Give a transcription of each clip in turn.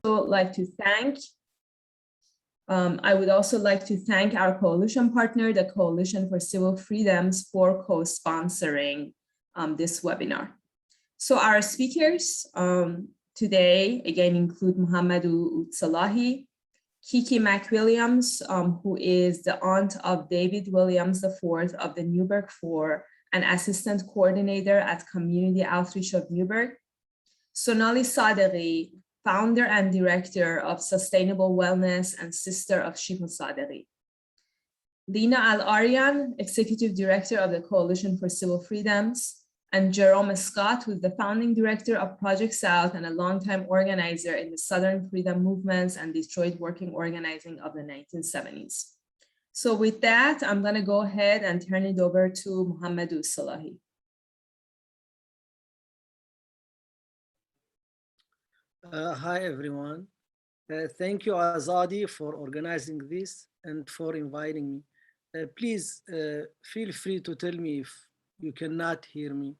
like to thank our coalition partner, the Coalition for Civil Freedoms, for co-sponsoring this webinar. So our speakers today again include Mohamedou Ould Slahi, Kiki McWilliams, who is the aunt of David Williams IV of the Newburgh 4 and assistant coordinator at Community Outreach of Newburgh, Sonali Sadeghi, founder and director of Sustainable Wellness and sister of Shifa Sadeghi, Leena Al-Arian, executive director of the Coalition for Civil Freedoms, and Jerome Scott, who is the founding director of Project South and a longtime organizer in the Southern Freedom Movements and Detroit working organizing of the 1970s. So with that, I'm going to go ahead and turn it over to Mohamedou Salahi. Hi, everyone. Thank you, Azadi, for organizing this and for inviting me. Please feel free to tell me if you cannot hear me,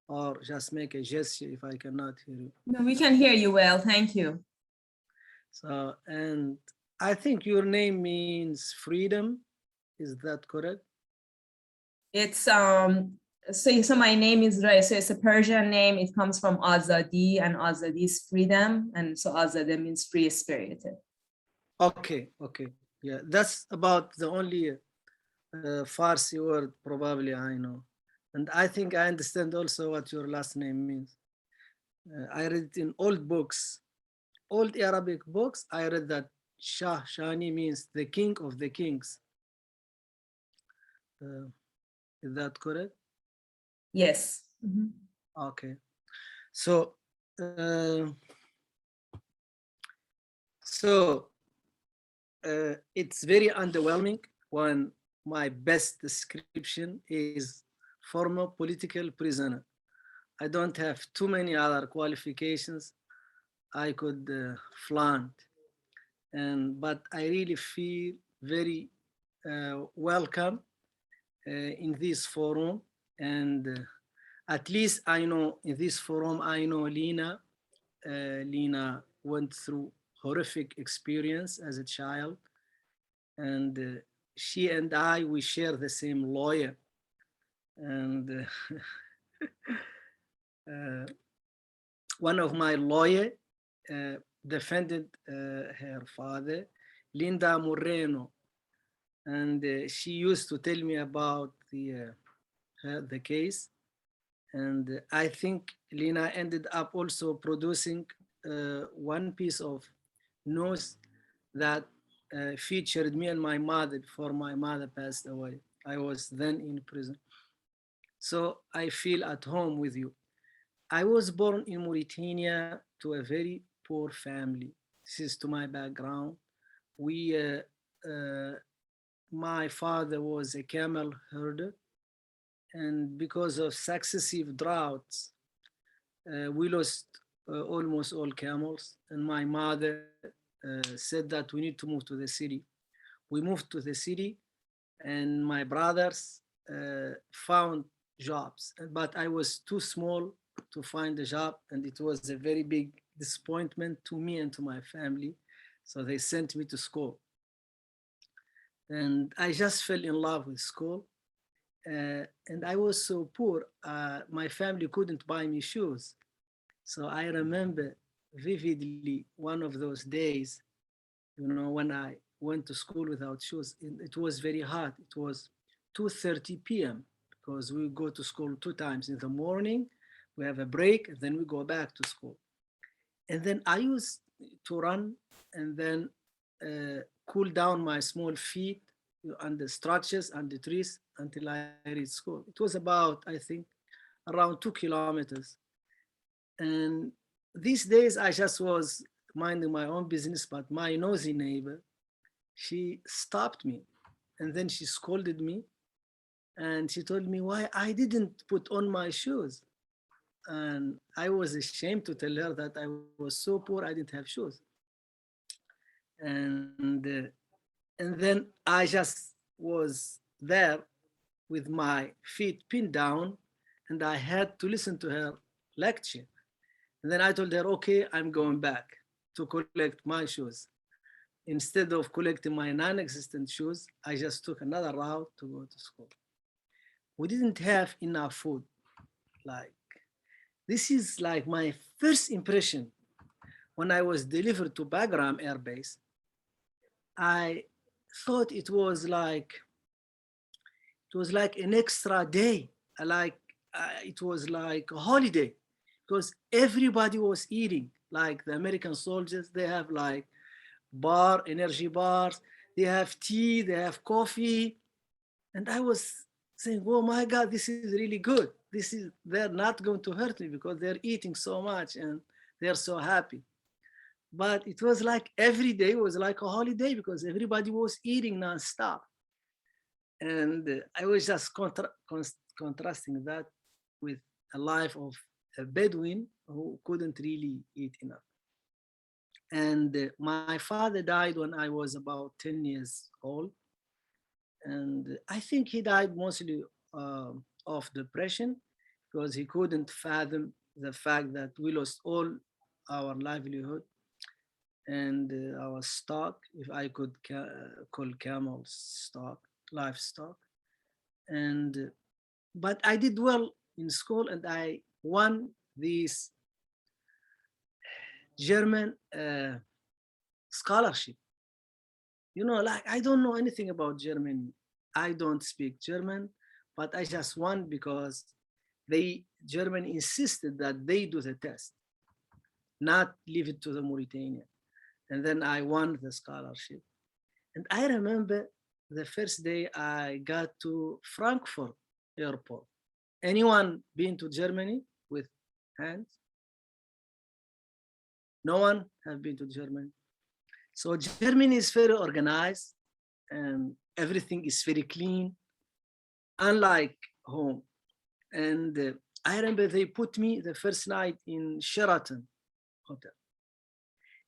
or just make a gesture if I cannot hear you. No, we can hear you well, thank you. So, and I think your name means freedom, is that correct? It's, so my name is Ray, so it's a Persian name, it comes from Azadi, and Azadi is freedom, and so Azadi means free spirited. Okay, yeah, that's about the only Farsi word probably I know. And I think I understand also what your last name means. I read it in old books, old Arabic books. I read that Shah, Shani means the king of the kings. Is that correct? Yes. Mm-hmm. Okay. So, it's very underwhelming when my best description is former political prisoner. I don't have too many other qualifications I could flaunt, but I really feel very welcome in this forum, and at least I know in this forum I know Leena. Leena went through horrific experience as a child, and she and I, we share the same lawyer, and one of my lawyer defended her father, Linda Moreno, and she used to tell me about the case, and I think Leena ended up also producing one piece of news that featured me and my mother before my mother passed away. I was then in prison. So I feel at home with you. I was born in Mauritania to a very poor family. This is to my background. My father was a camel herder, and because of successive droughts, we lost almost all camels, and my mother said that we need to move to the city. We moved to the city, and my brothers found jobs, but I was too small to find a job, and it was a very big disappointment to me and to my family. So they sent me to school, and I just fell in love with school. And I was so poor, my family couldn't buy me shoes. So I remember vividly one of those days, you know, when I went to school without shoes. It was very hot. It was 2:30 p.m. because we go to school 2 times in the morning. We have a break, and then we go back to school. And then I used to run and then cool down my small feet under structures, under trees, until I reached school. It was about, I think, around 2 kilometers. And these days I just was minding my own business, but my nosy neighbor, she stopped me, and then she scolded me, and she told me why I didn't put on my shoes. And I was ashamed to tell her that I was so poor I didn't have shoes. And then I just was there with my feet pinned down, and I had to listen to her lecture. And then I told her, okay, I'm going back. to collect my shoes. Instead of collecting my non-existent shoes, I just took another route to go to school. We didn't have enough food. Like, this is like my first impression. When I was delivered to Bagram Air Base, I thought it was like an extra day. It was like a holiday, because everybody was eating. Like the American soldiers, they have like energy bars, they have tea, they have coffee. And I was saying, oh my God, this is really good. They're not going to hurt me because they're eating so much and they're so happy. But it was like every day was like a holiday because everybody was eating nonstop. And I was just contrasting that with a life of a Bedouin who couldn't really eat enough. And my father died when I was about 10 years old. And I think he died mostly of depression, because he couldn't fathom the fact that we lost all our livelihood and our stock, if I could call camels stock, livestock. And but I did well in school, and I won this German scholarship. You know, like, I don't know anything about Germany. I don't speak German, but I just won because Germany insisted that they do the test, not leave it to the Mauritanian. And then I won the scholarship. And I remember the first day I got to Frankfurt airport. Anyone been to Germany with hands? No one have been to Germany. So Germany is very organized and everything is very clean, unlike home. And I remember they put me the first night in Sheraton Hotel.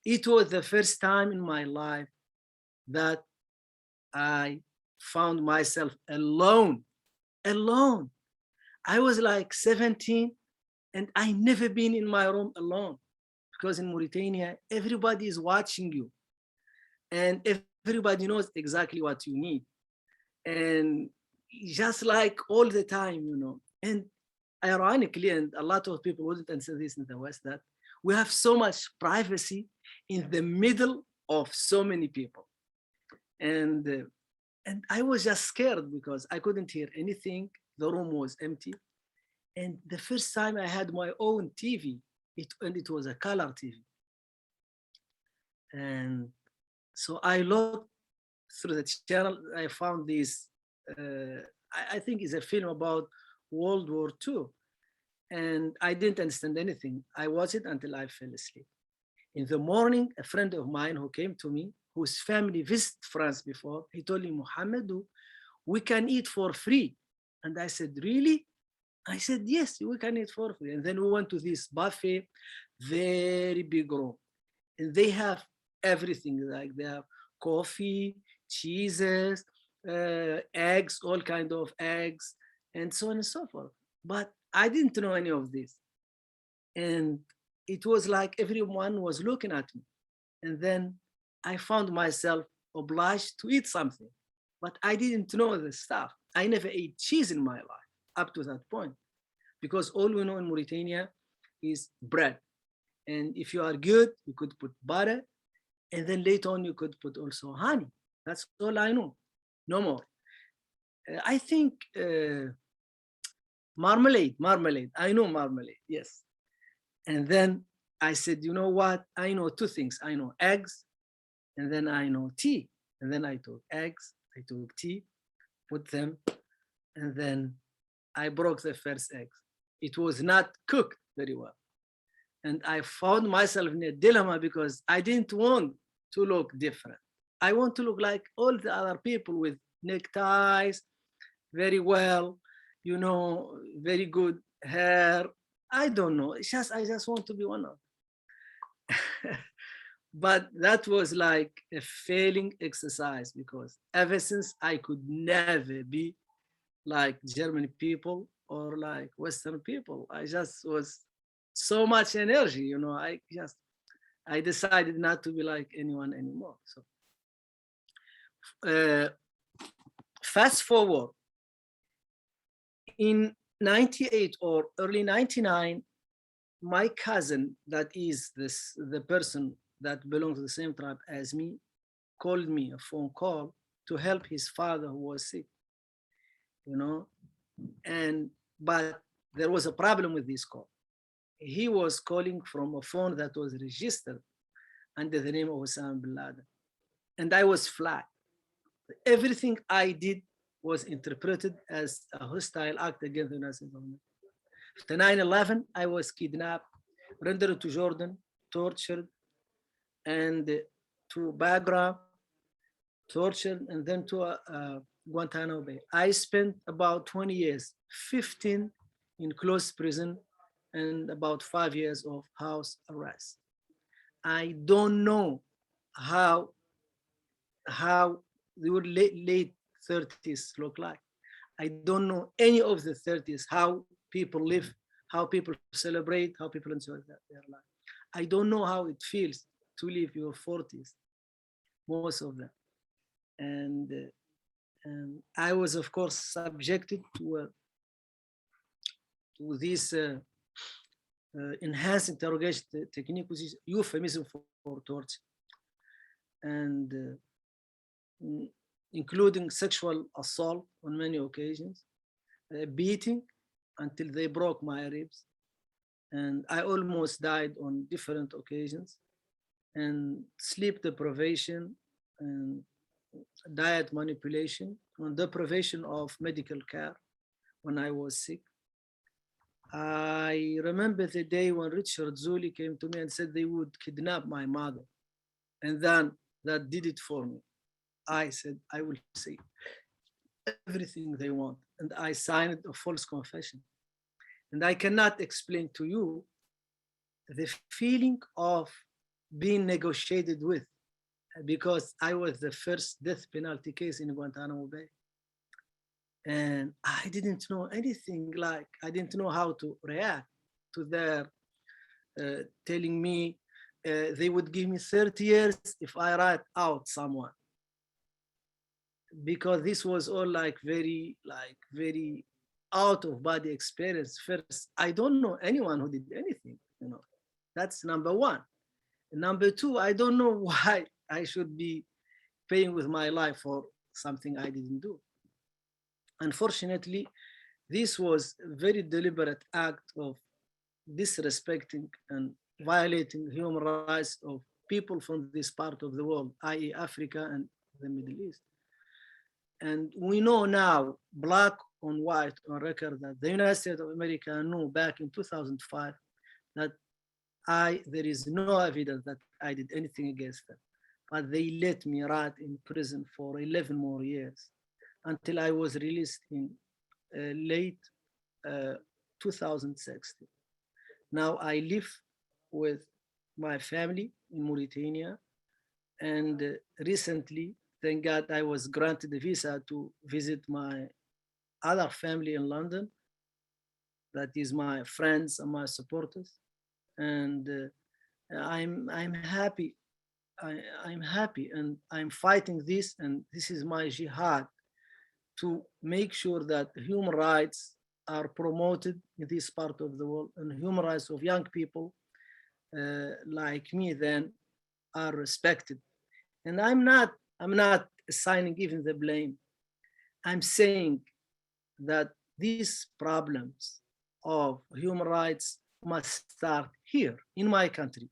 It was the first time in my life that I found myself alone. I was like 17 and I never been in my room alone, because in Mauritania, everybody is watching you and everybody knows exactly what you need. And just like all the time, you know. And ironically, and a lot of people wouldn't answer this in the West, that we have so much privacy in the middle of so many people. And I was just scared because I couldn't hear anything. The room was empty. And the first time I had my own TV, it was a color TV. And so I looked through the channel. I found this, I think it's a film about World War II. And I didn't understand anything. I watched it until I fell asleep. In the morning, a friend of mine who came to me, whose family visited France before, he told me, Mohamedou, we can eat for free. And I said, really? I said, yes, we can eat for free. And then we went to this buffet, very big room. And they have everything, like they have coffee, cheeses, eggs, all kinds of eggs, and so on and so forth. But I didn't know any of this. And it was like everyone was looking at me. And then I found myself obliged to eat something, but I didn't know the stuff. I never ate cheese in my life up to that point, because all we know in Mauritania is bread. And if you are good, you could put butter. And then later on, you could put also honey. That's all I know, no more. I think marmalade. I know marmalade, yes. And then I said, you know what? I know two things. I know eggs, and then I know tea. And then I took eggs, I took tea, put them, and then I broke the first egg. It was not cooked very well. And I found myself in a dilemma because I didn't want to look different. I want to look like all the other people with neckties, very well, you know, very good hair. I don't know. I just want to be one of them. But that was like a failing exercise, because ever since I could never be like German people or like Western people. I just was so much energy, you know, I decided not to be like anyone anymore. So fast forward, in 98 or early 99, my cousin, that is the person that belongs to the same tribe as me, called me a phone call to help his father who was sick, but there was a problem with this call. He was calling from a phone that was registered under the name of Osama bin Laden. And I was flat. Everything I did was interpreted as a hostile act against the United States of America. After 9/11, I was kidnapped, rendered to Jordan, tortured, and to Bagram, tortured, and then to Guantanamo Bay. I spent about 20 years, 15 in closed prison, and about 5 years of house arrest. I don't know how the late 30s look like. I don't know any of the 30s, how people live, how people celebrate, how people enjoy their life. I don't know how it feels to live your 40s, most of them. And I was, of course, subjected to this enhanced interrogation technique, which is euphemism for torture, and including sexual assault on many occasions, beating until they broke my ribs, and I almost died on different occasions, and sleep deprivation, and diet manipulation, and deprivation of medical care when I was sick. I remember the day when Richard Zuli came to me and said they would kidnap my mother, and then that did it for me. I said, I will say everything they want, and I signed a false confession. And I cannot explain to you the feeling of being negotiated with, because I was the first death penalty case in Guantanamo Bay. And I didn't know anything, like I didn't know how to react to their telling me they would give me 30 years if I write out someone. Because this was all like very out of body experience. First, I don't know anyone who did anything, That's number one. And number two, I don't know why I should be paying with my life for something I didn't do. Unfortunately, this was a very deliberate act of disrespecting and violating human rights of people from this part of the world, i.e. Africa and the Middle East. And we know now, black on white on record, that the United States of America knew back in 2005 that there is no evidence that I did anything against them. But they let me rot in prison for 11 more years until I was released in late 2016. Now I live with my family in Mauritania, and recently, thank God, I was granted a visa to visit my other family in London. That is my friends and my supporters, and I'm happy. I'm happy, and I'm fighting this, and this is my jihad to make sure that human rights are promoted in this part of the world, and human rights of young people like me then are respected. And I'm not assigning even the blame. I'm saying that these problems of human rights must start here in my country,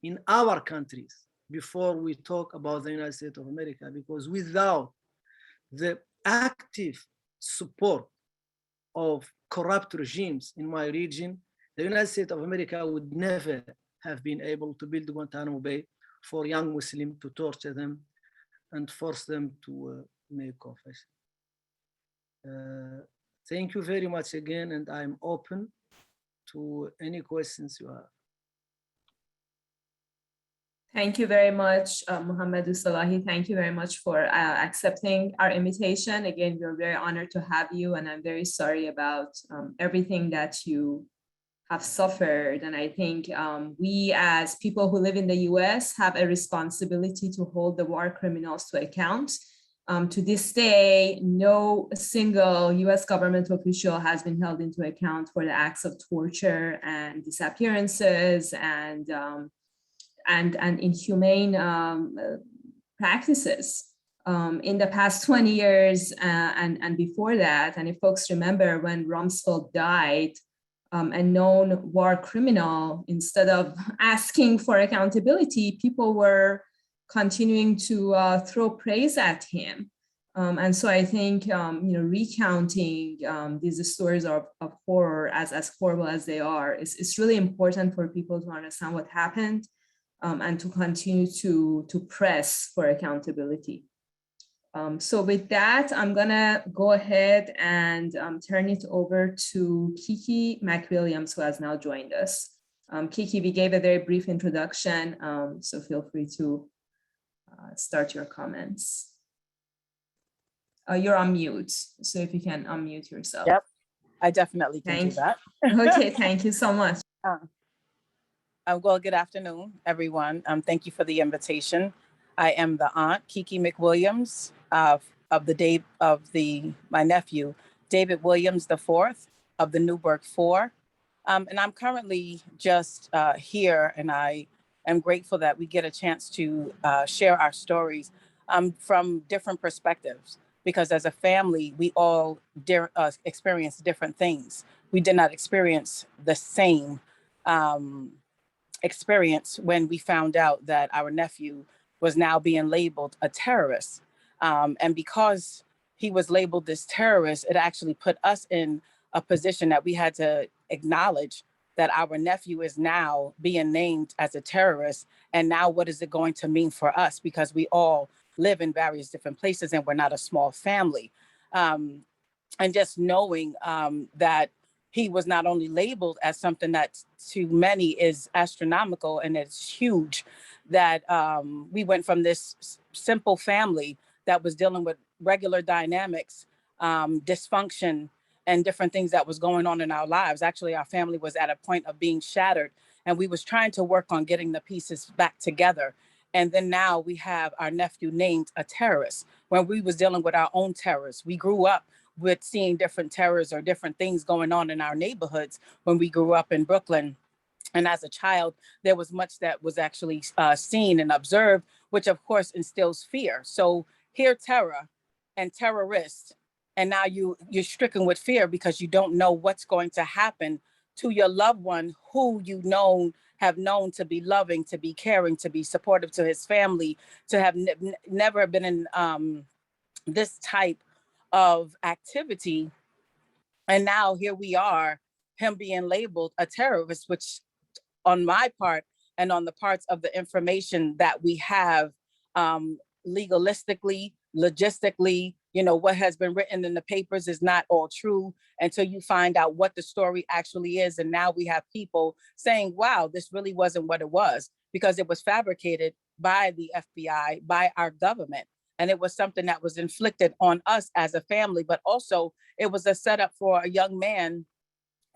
in our countries, before we talk about the United States of America, because without the active support of corrupt regimes in my region, the United States of America would never have been able to build Guantanamo Bay for young Muslims to torture them and force them to make confession. Thank you very much again, and I'm open to any questions you have. Thank you very much, Muhammadu Salahi. Thank you very much for accepting our invitation. Again, we're very honored to have you, and I'm very sorry about everything that you have suffered. And I think we as people who live in the US have a responsibility to hold the war criminals to account. To this day, no single US government official has been held into account for the acts of torture and disappearances and inhumane practices. In the past 20 years and before that, and if folks remember when Rumsfeld died, a known war criminal, instead of asking for accountability, people were continuing to throw praise at him. And so I think, recounting these stories of horror, as horrible as they are, is really important for people to understand what happened and to continue to press for accountability. So with that, I'm gonna go ahead and turn it over to Kiki McWilliams, who has now joined us. Kiki, we gave a very brief introduction, so feel free to start your comments. You're on mute, so if you can unmute yourself. Yep, I definitely can do that. Okay, thank you so much. Well, good afternoon, everyone. Thank you for the invitation. I am the aunt, Kiki McWilliams, my nephew, David Williams IV of the Newburgh 4. And I'm currently just here, and I am grateful that we get a chance to share our stories from different perspectives, because as a family, we all experience different things. We did not experience the same experience when we found out that our nephew was now being labeled a terrorist. And because he was labeled this terrorist, it actually put us in a position that we had to acknowledge that our nephew is now being named as a terrorist. And now what is it going to mean for us? Because we all live in various different places and we're not a small family. And just knowing that he was not only labeled as something that to many is astronomical and it's huge, that we went from this simple family that was dealing with regular dynamics, dysfunction, and different things that was going on in our lives. Actually, our family was at a point of being shattered, and we was trying to work on getting the pieces back together. And then now we have our nephew named a terrorist when we was dealing with our own terrors. We grew up with seeing different terrors or different things going on in our neighborhoods when we grew up in Brooklyn. And as a child, there was much that was actually seen and observed, which of course instills fear. So hear terror and terrorists, and now you're stricken with fear because you don't know what's going to happen to your loved one who have known to be loving, to be caring, to be supportive to his family, to have never been in this type of activity. And now here we are, him being labeled a terrorist, which on my part and on the parts of the information that we have legalistically, logistically, what has been written in the papers is not all true until you find out what the story actually is. And now we have people saying, wow, this really wasn't what it was, because it was fabricated by the FBI, by our government. And it was something that was inflicted on us as a family, but also it was a setup for a young man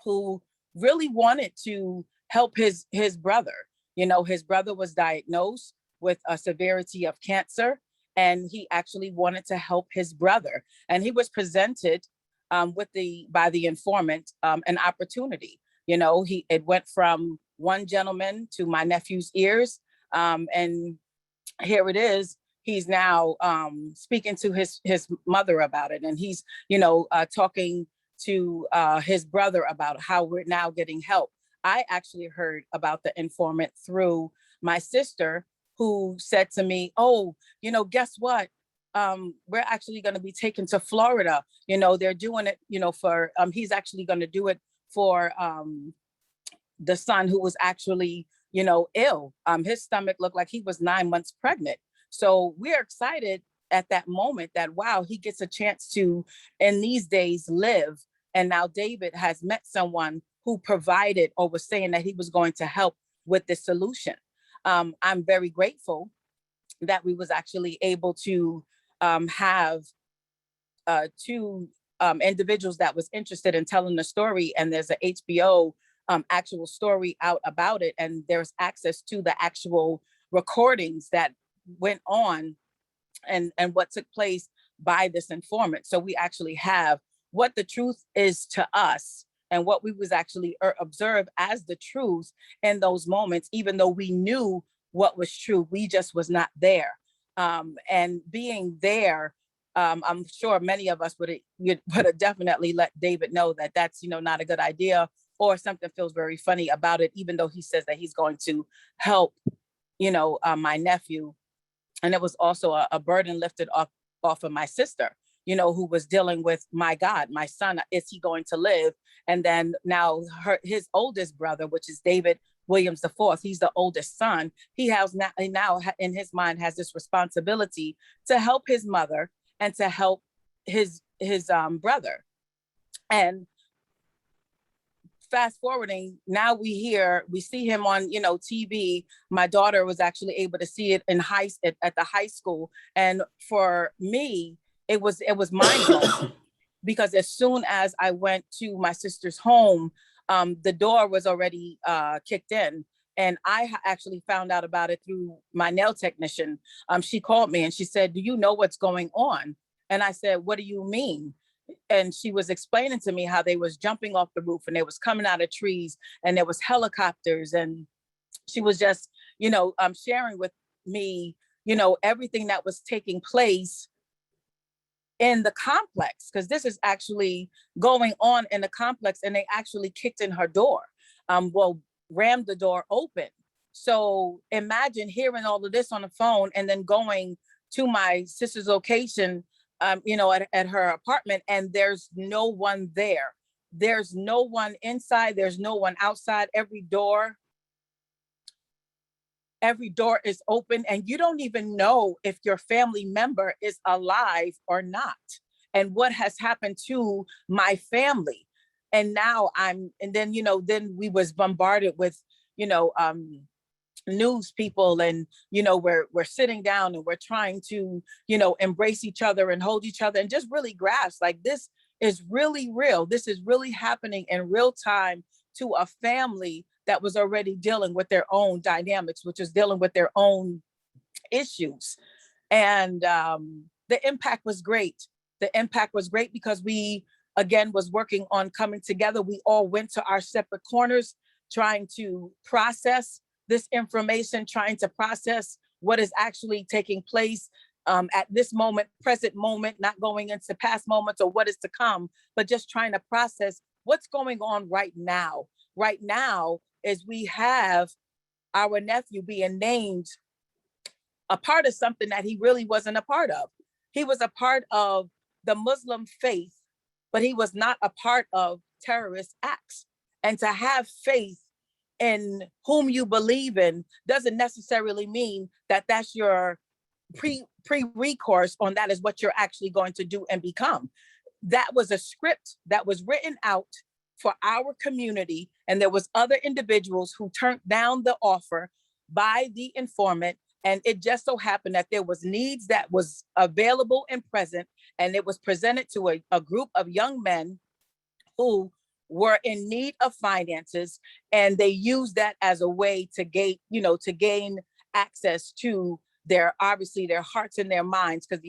who really wanted to help his brother. His brother was diagnosed with a severity of cancer, and he actually wanted to help his brother. And he was presented by the informant an opportunity. It went from one gentleman to my nephew's ears, and here it is. He's now speaking to his mother about it, and he's talking to his brother about how we're now getting help. I actually heard about the informant through my sister, who said to me, oh, guess what? We're actually going to be taken to Florida. They're doing it, for, he's actually going to do it for the son who was actually, ill. His stomach looked like he was 9 months pregnant. So we're excited at that moment that, wow, he gets a chance to, in these days, live. And now David has met someone who provided or was saying that he was going to help with the solution. I'm very grateful that we was actually able to have two individuals that was interested in telling the story. And there's a HBO actual story out about it. And there's access to the actual recordings that went on and what took place by this informant. So we actually have what the truth is to us and what we was actually observed as the truth in those moments, even though we knew what was true, we just was not there. And being there, I'm sure many of us would have definitely let David know that that's, not a good idea, or something feels very funny about it, even though he says that he's going to help, my nephew. And it was also a burden lifted off of my sister, who was dealing with, my God, my son, is he going to live? And then now his oldest brother, which is David Williams IV, he's the oldest son. He has now in his mind has this responsibility to help his mother and to help his brother. And fast forwarding, now we see him on, TV. My daughter was actually able to see it at the high school. And for me, it was mind blowing because as soon as I went to my sister's home, the door was already kicked in. And I actually found out about it through my nail technician. She called me and she said, "Do you know what's going on?" And I said, "What do you mean?" And she was explaining to me how they was jumping off the roof and they was coming out of trees and there was helicopters. And she was just, sharing with me, everything that was taking place in the complex, because this is actually going on in the complex, and they actually kicked in her door, rammed the door open. So imagine hearing all of this on the phone and then going to my sister's location, at her apartment, and there's no one there. There's no one inside. There's no one outside. Every door is open, and you don't even know if your family member is alive or not, and what has happened to my family. And now then we was bombarded with, news people, and we're sitting down and we're trying to embrace each other and hold each other and just really grasp, like, this is really real. This is really happening in real time to a family that was already dealing with their own dynamics, which is dealing with their own issues. And the impact was great. The impact was great because we, again, was working on coming together. We all went to our separate corners, trying to process this information, trying to process what is actually taking place at this moment, present moment, not going into past moments or what is to come, but just trying to process what's going on right now. Right now, is we have our nephew being named a part of something that he really wasn't a part of. He was a part of the Muslim faith, but he was not a part of terrorist acts. And to have faith in whom you believe in doesn't necessarily mean that that's your pre-recourse on that is what you're actually going to do and become. That was a script that was written out for our community, and there was other individuals who turned down the offer by the informant. And it just so happened that there was needs that was available and present, and it was presented to a group of young men who were in need of finances, and they used that as a way to gain access to their hearts and their minds, because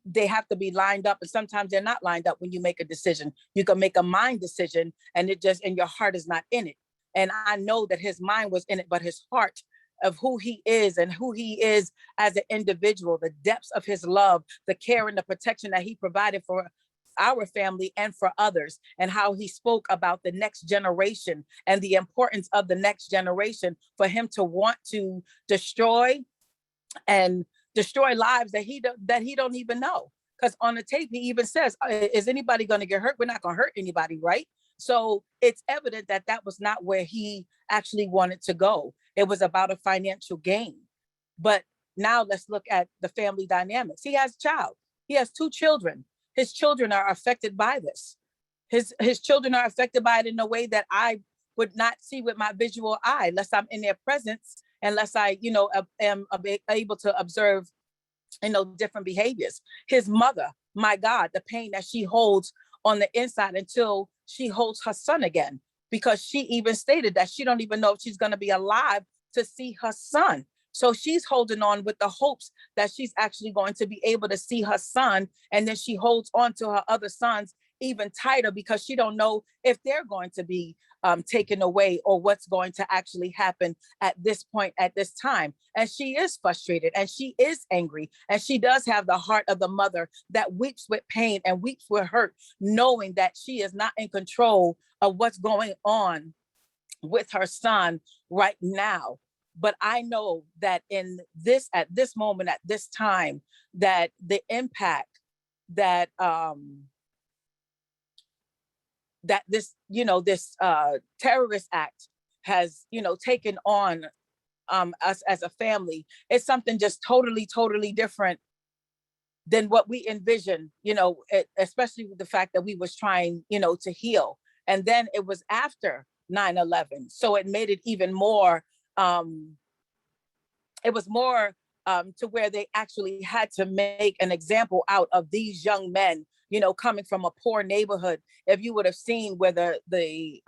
they have to be lined up, and sometimes they're not lined up. When you make a decision, you can make a mind decision and your heart is not in it. And I know that his mind was in it, but his heart of who he is and who he is as an individual, the depths of his love, the care and the protection that he provided for our family and for others, and how he spoke about the next generation and the importance of the next generation, for him to want to destroy lives that he don't even know. Because on the tape, he even says, is anybody going to get hurt? We're not going to hurt anybody, right? So it's evident that that was not where he actually wanted to go. It was about a financial gain. But now let's look at the family dynamics. He has a child. He has 2 children. His children are affected by this. His children are affected by it in a way that I would not see with my visual eye, unless I'm in their presence, unless I, am able to observe, different behaviors. His mother, my God, the pain that she holds on the inside until she holds her son again. because she even stated that she don't even know if she's going to be alive to see her son. So she's holding on with the hopes that she's actually going to be able to see her son. And then she holds on to her other sons even tighter because she don't know if they're going to be taken away or what's going to actually happen at this point, at this time. And she is frustrated and she is angry. And she does have the heart of the mother that weeps with pain and weeps with hurt, knowing that she is not in control of what's going on with her son right now. But I know that at this moment, at this time, that the impact that that this terrorist act has taken on us as a family is something just totally different than what we envisioned, especially with the fact that we was trying to heal. And then it was after 9/11, so it made it even more it was more to where they actually had to make an example out of these young men, coming from a poor neighborhood. If you would have seen where the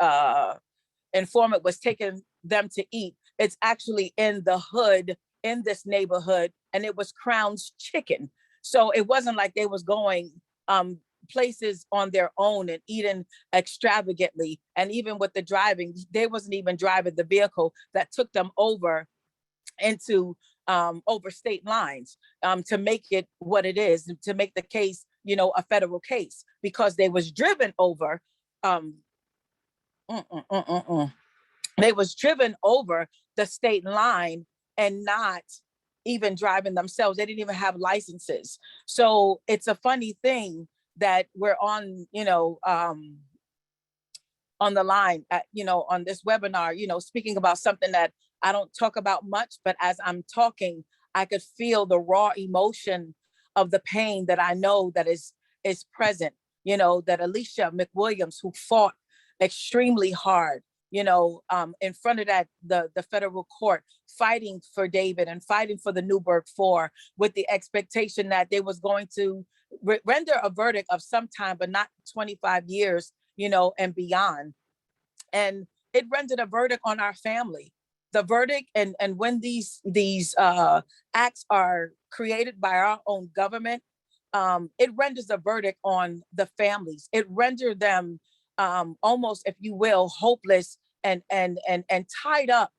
informant was taking them to eat, it's actually in the hood in this neighborhood, and it was Crown's Chicken. So it wasn't like they was going places on their own and eating extravagantly. And even with the driving, they wasn't even driving the vehicle that took them over into over state lines to make it what it is, to make the case, a federal case, because they was driven over. They was driven over the state line and not even driving themselves. They didn't even have licenses. So it's a funny thing that we're on, on the line at, on this webinar, speaking about something that I don't talk about much, but as I'm talking, I could feel the raw emotion of the pain that I know that is present, that Alicia McWilliams, who fought extremely hard, in front of the federal court, fighting for David and fighting for the Newburgh 4 with the expectation that they was going to render a verdict of some time, but not 25 years, and beyond. And it rendered a verdict on our family. The verdict, and when these acts are created by our own government, it renders a verdict on the families. It rendered them almost, if you will, hopeless and tied up,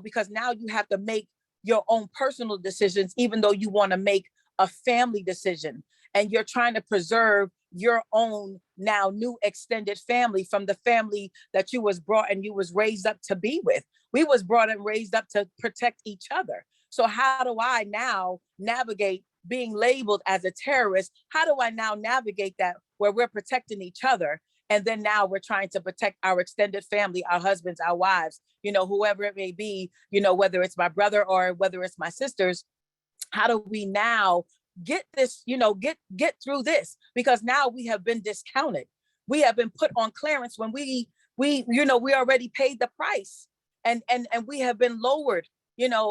because now you have to make your own personal decisions, even though you want to make a family decision, and you're trying to preserve your own now new extended family from the family that you was brought and you was raised up to be with. We was brought and raised up to protect each other. So how do I now navigate being labeled as a terrorist? How do I now navigate that where we're protecting each other? And then now we're trying to protect our extended family, our husbands, our wives, whoever it may be, whether it's my brother or whether it's my sisters. How do we now get this, get through this? Because now we have been discounted. We have been put on clearance when we already paid the price, and we have been lowered,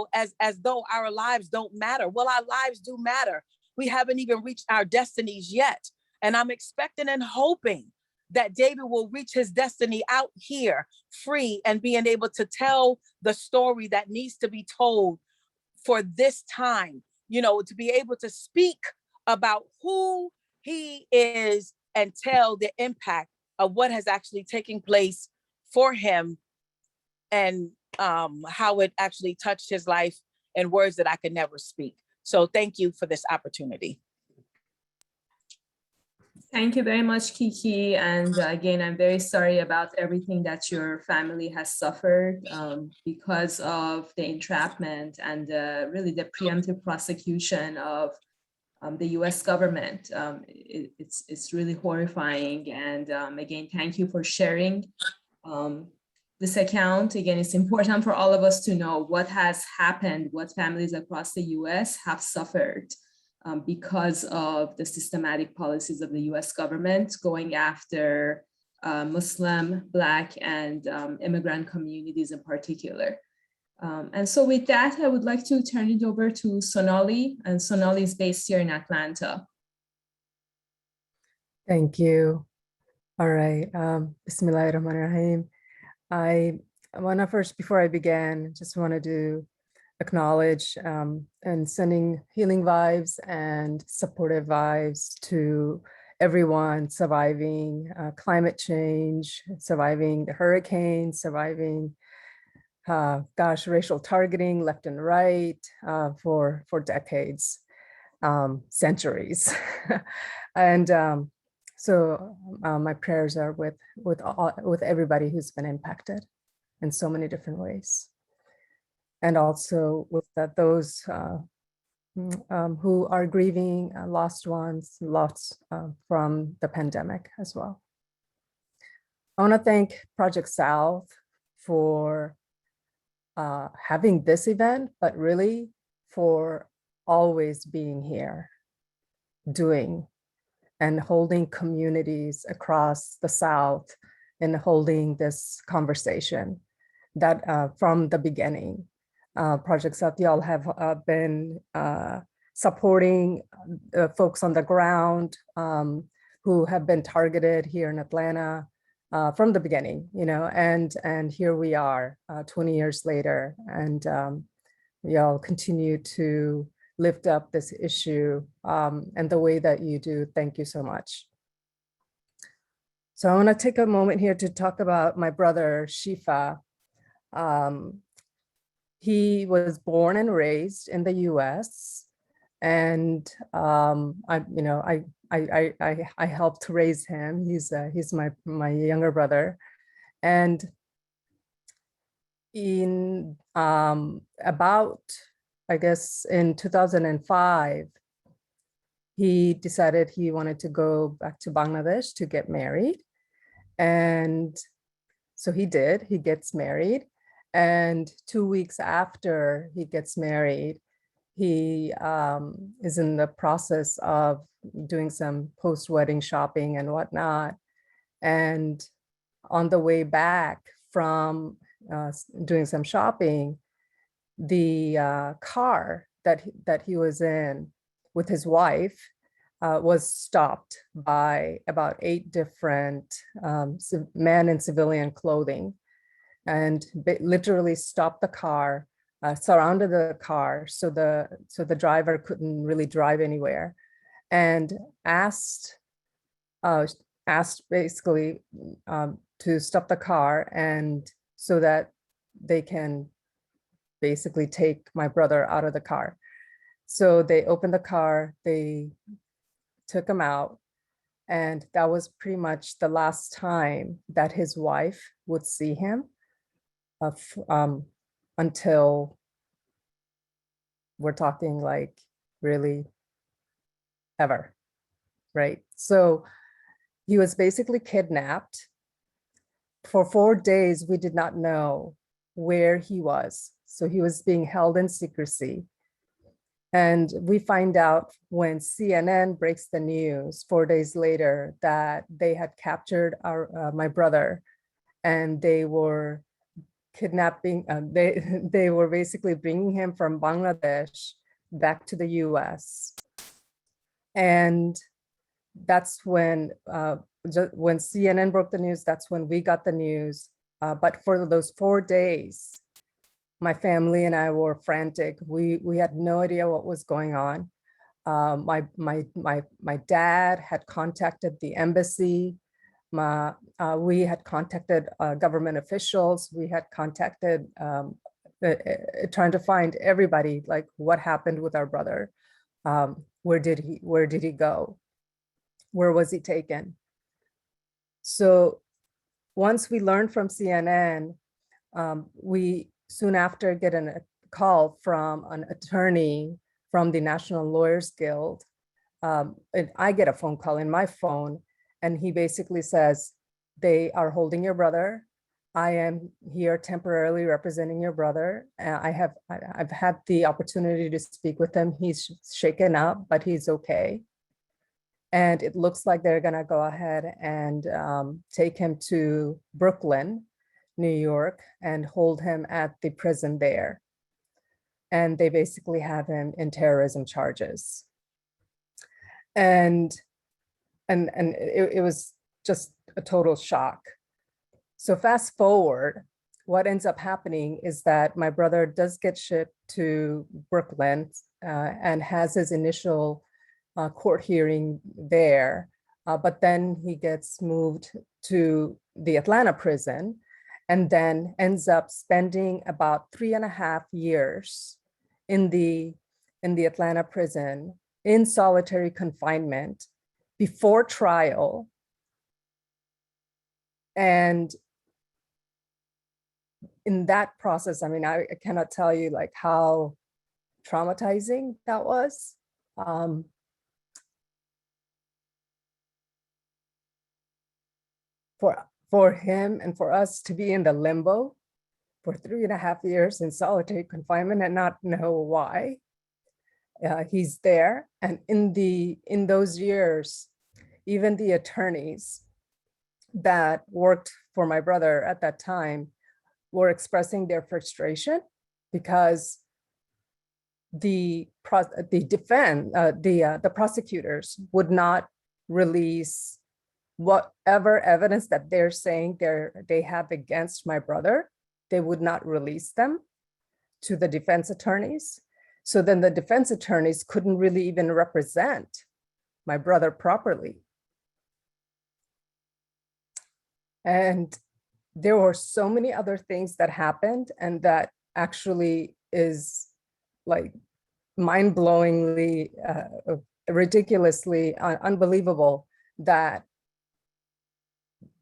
as though our lives don't matter. Well, our lives do matter. We haven't even reached our destinies yet. And I'm expecting and hoping that David will reach his destiny out here free and being able to tell the story that needs to be told for this time, to be able to speak about who he is and tell the impact of what has actually taken place for him, and how it actually touched his life in words that I could never speak. So thank you for this opportunity. Thank you very much, Kiki. And again, I'm very sorry about everything that your family has suffered because of the entrapment and really the preemptive prosecution of the US government. It's really horrifying. And again, thank you for sharing this account. Again, it's important for all of us to know what has happened, what families across the US have suffered because of the systematic policies of the US government going after Muslim, Black, and immigrant communities in particular. And so with that, I would like to turn it over to Sonali, and Sonali is based here in Atlanta. Thank you. All right. Bismillahirrahmanirrahim. I want to first, before I begin, just wanted to acknowledge and sending healing vibes and supportive vibes to everyone surviving climate change, surviving the hurricane, surviving, racial targeting left and right for decades, centuries. And so my prayers are with everybody who's been impacted in so many different ways. And also with those who are grieving lost ones, lost from the pandemic as well. I want to thank Project South for having this event, but really for always being here, doing and holding communities across the South and holding this conversation that from the beginning. Project South, y'all have been supporting folks on the ground who have been targeted here in Atlanta from the beginning, you know, and here we are 20 years later, and y'all continue to lift up this issue and the way that you do. Thank you so much. So I want to take a moment here to talk about my brother, Shifa. He was born and raised in the US, and I helped raise him. He's my younger brother. And in about, I guess in 2005, he decided he wanted to go back to Bangladesh to get married. And so he did, he gets married. And 2 weeks after he gets married, he is in the process of doing some post-wedding shopping and whatnot. And on the way back from doing some shopping, the car that he was in with his wife was stopped by about 8 different men in civilian clothing, and literally stopped the car, surrounded the car, so the driver couldn't really drive anywhere, and asked basically to stop the car, and so that they can basically take my brother out of the car. So they opened the car, they took him out, and that was pretty much the last time that his wife would see him until, we're talking like really ever, right? So he was basically kidnapped. For 4 days, we did not know where he was. So he was being held in secrecy. And we find out when CNN breaks the news 4 days later that they had captured my brother, and they were kidnapping, they were basically bringing him from Bangladesh back to the US. And that's when CNN broke the news, that's when we got the news. But for those 4 days, my family and I were frantic. We had no idea what was going on. My dad had contacted the embassy. We had contacted government officials. We had contacted, trying to find everybody, like what happened with our brother. Where did he go? Where was he taken? So once we learned from CNN, we soon after get a call from an attorney from the National Lawyers Guild. And I get a phone call in my phone, and he basically says, they are holding your brother. I am here temporarily representing your brother. I've had the opportunity to speak with him. He's shaken up, but he's okay. And it looks like they're gonna go ahead and take him to Brooklyn, New York, and hold him at the prison there. And they basically have him in terrorism charges. And it was just a total shock. So fast forward, what ends up happening is that my brother does get shipped to Brooklyn and has his initial court hearing there, but then he gets moved to the Atlanta prison and then ends up spending about 3.5 years in the Atlanta prison in solitary confinement before trial. And in that process, I mean, I cannot tell you like how traumatizing that was. For him and for us to be in the limbo for 3.5 years in solitary confinement and not know why he's there. And in those years, even the attorneys that worked for my brother at that time were expressing their frustration because the prosecutors would not release whatever evidence that they're saying they have against my brother. They would not release them to the defense attorneys. So then the defense attorneys couldn't really even represent my brother properly. And there were so many other things that happened, and that actually is like mind-blowingly, ridiculously unbelievable that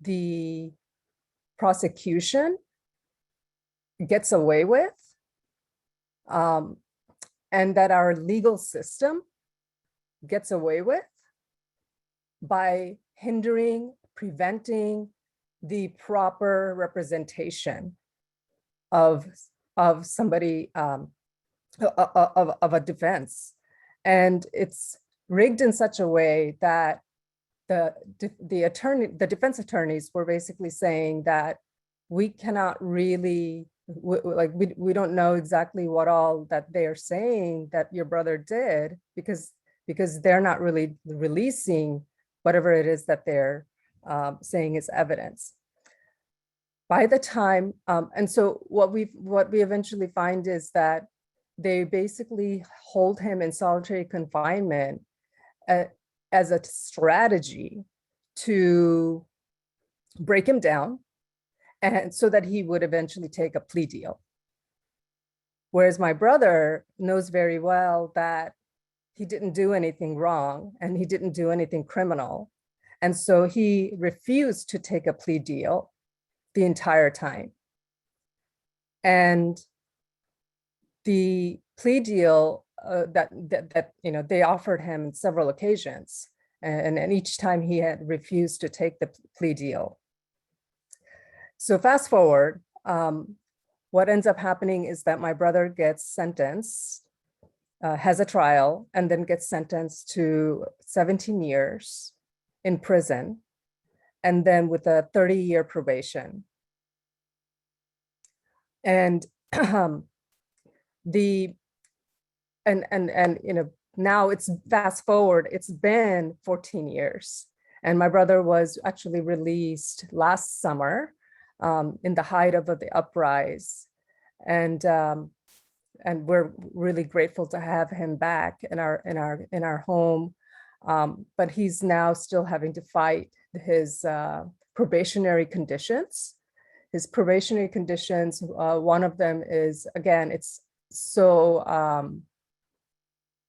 the prosecution gets away with, and that our legal system gets away with by hindering, preventing the proper representation of somebody, of a defense. And it's rigged in such a way that the defense attorneys were basically saying that we cannot really, we don't know exactly what all that they are saying that your brother did, because they're not really releasing whatever it is that they're saying is evidence. By the time, and so what we eventually find is that they basically hold him in solitary confinement as a strategy to break him down, and so that he would eventually take a plea deal. Whereas my brother knows very well that he didn't do anything wrong and he didn't do anything criminal. And so he refused to take a plea deal the entire time. And the plea deal that they offered him on several occasions, and each time he had refused to take the plea deal. So fast forward, what ends up happening is that my brother gets sentenced, has a trial, and then gets sentenced to 17 years in prison, and then with a 30-year probation. And now it's fast forward, it's been 14 years. And my brother was actually released last summer in the height of the uprise. And we're really grateful to have him back in our home. But he's now still having to fight his probationary conditions. His probationary conditions, one of them is, again, it's so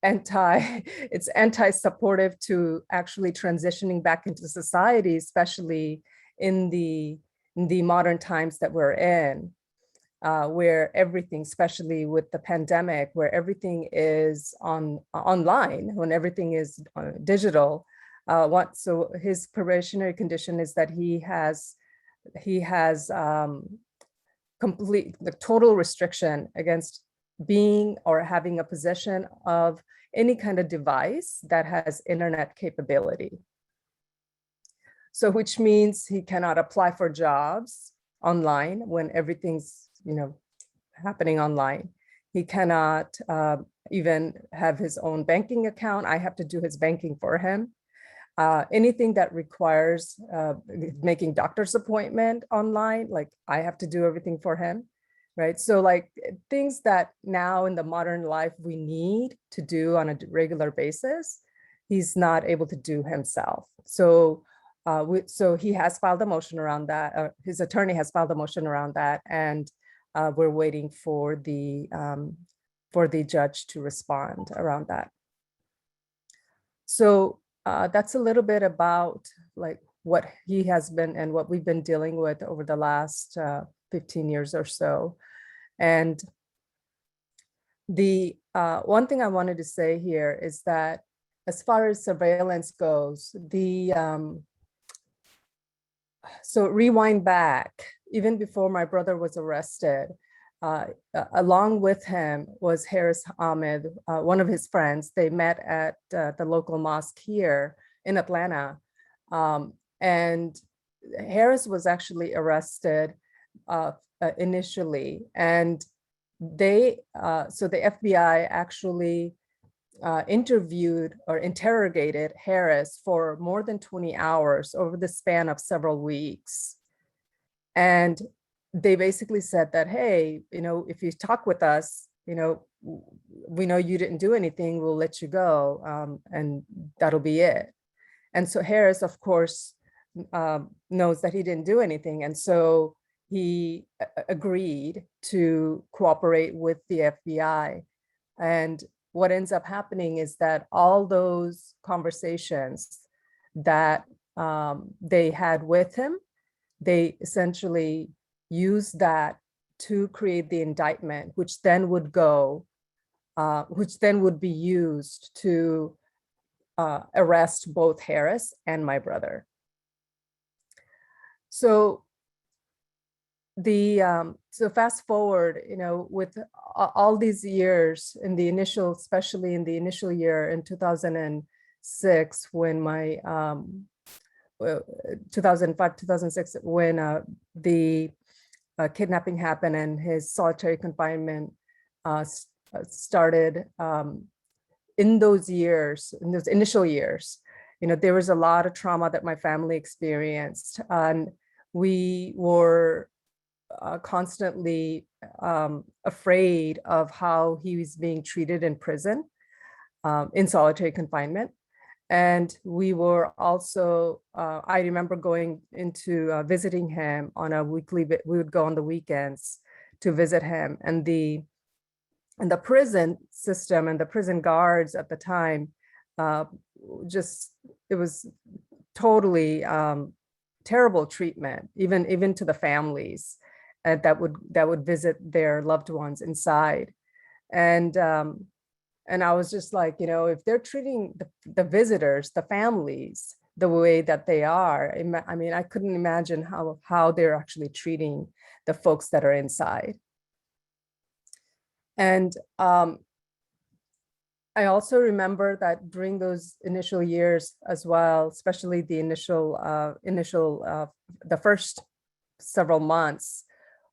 anti-supportive to actually transitioning back into society, especially in the modern times that we're in, where everything, especially with the pandemic, where everything is online, when everything is digital. So his probationary condition is that he has complete, the total restriction against being or having a possession of any kind of device that has internet capability. So which means he cannot apply for jobs online when everything's happening online. He cannot even have his own banking account. I have to do his banking for him. anything that requires making doctor's appointment online, like I have to do everything for him, right? So like things that now in the modern life we need to do on a regular basis, he's not able to do himself. So so he has filed a motion around that. His attorney has filed a motion around that, and we're waiting for the judge to respond around that. So that's a little bit about like what he has been and what we've been dealing with over the last 15 years or so. And the one thing I wanted to say here is that as far as surveillance goes, so rewind back, even before my brother was arrested, along with him was Harris Ahmed, one of his friends. They met at the local mosque here in Atlanta. And Harris was actually arrested initially. And so the FBI actually interviewed or interrogated Harris for more than 20 hours over the span of several weeks. And they basically said that, hey, if you talk with us, we know you didn't do anything, we'll let you go, and that'll be it. And so Harris, of course, knows that he didn't do anything. And so he agreed to cooperate with the FBI. And what ends up happening is that all those conversations that they had with him, they essentially use that to create the indictment, which then would be used to arrest both Harris and my brother. So so fast forward, with all these years in the initial, especially in the initial year in 2006, when my 2005, 2006, when the kidnapping happened and his solitary confinement started. In those years, in those initial years, there was a lot of trauma that my family experienced, and we were constantly afraid of how he was being treated in prison, in solitary confinement. And we were also, I remember going into visiting him on a weekly, we would go on the weekends to visit him. And the prison system and the prison guards at the time, it was totally terrible treatment, even to the families that would visit their loved ones inside. And I was just like, if they're treating the visitors, the families, the way that they are, I mean, I couldn't imagine how they're actually treating the folks that are inside. And I also remember that during those initial years as well, especially the the first several months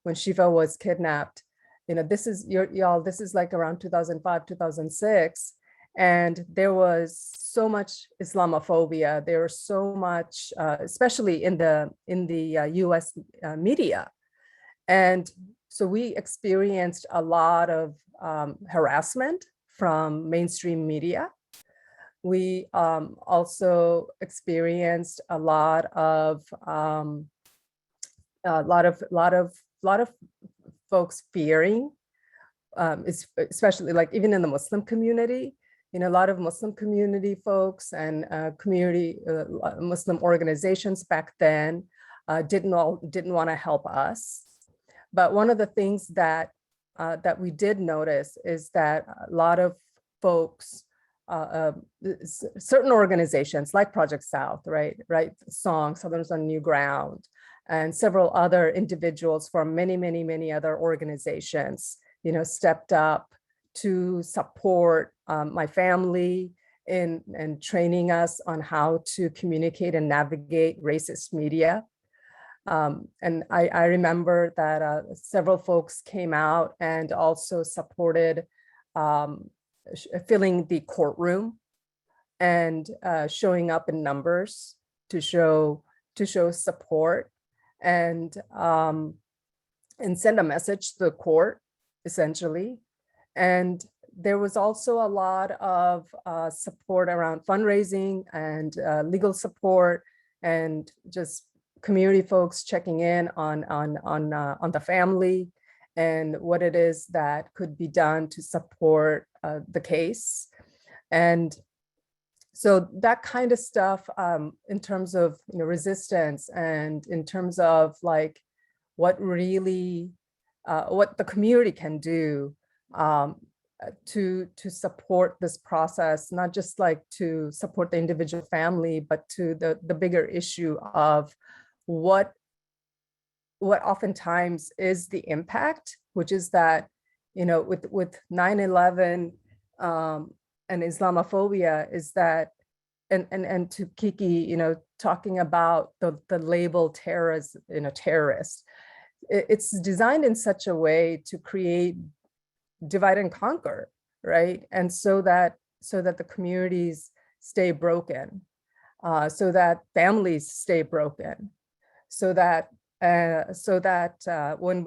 when Shiva was kidnapped, this is this is like around 2005, 2006. And there was so much Islamophobia. There was so much, especially in the US media. And so we experienced a lot of harassment from mainstream media. We also experienced a lot of folks fearing, especially like even in the Muslim community, a lot of Muslim community folks and Muslim organizations back then didn't want to help us. But one of the things that we did notice is that a lot of folks, certain organizations like Project South, right, Song, Southerners on New Ground, and several other individuals from many other organizations, stepped up to support my family in training us on how to communicate and navigate racist media. And I remember that several folks came out and also supported filling the courtroom and showing up in numbers to show support and send a message to the court, essentially. And there was also a lot of support around fundraising and legal support, and just community folks checking in on the family and what it is that could be done to support the case. And so that kind of stuff, in terms of resistance, and in terms of like what really what the community can do to support this process, not just like to support the individual family, but to the bigger issue of what oftentimes is the impact, which is that, with 9/11 and Islamophobia, is that, and to Kiki, talking about the label terrorist, terrorist, it's designed in such a way to create divide and conquer, right? And so that the communities stay broken, so that families stay broken, so that when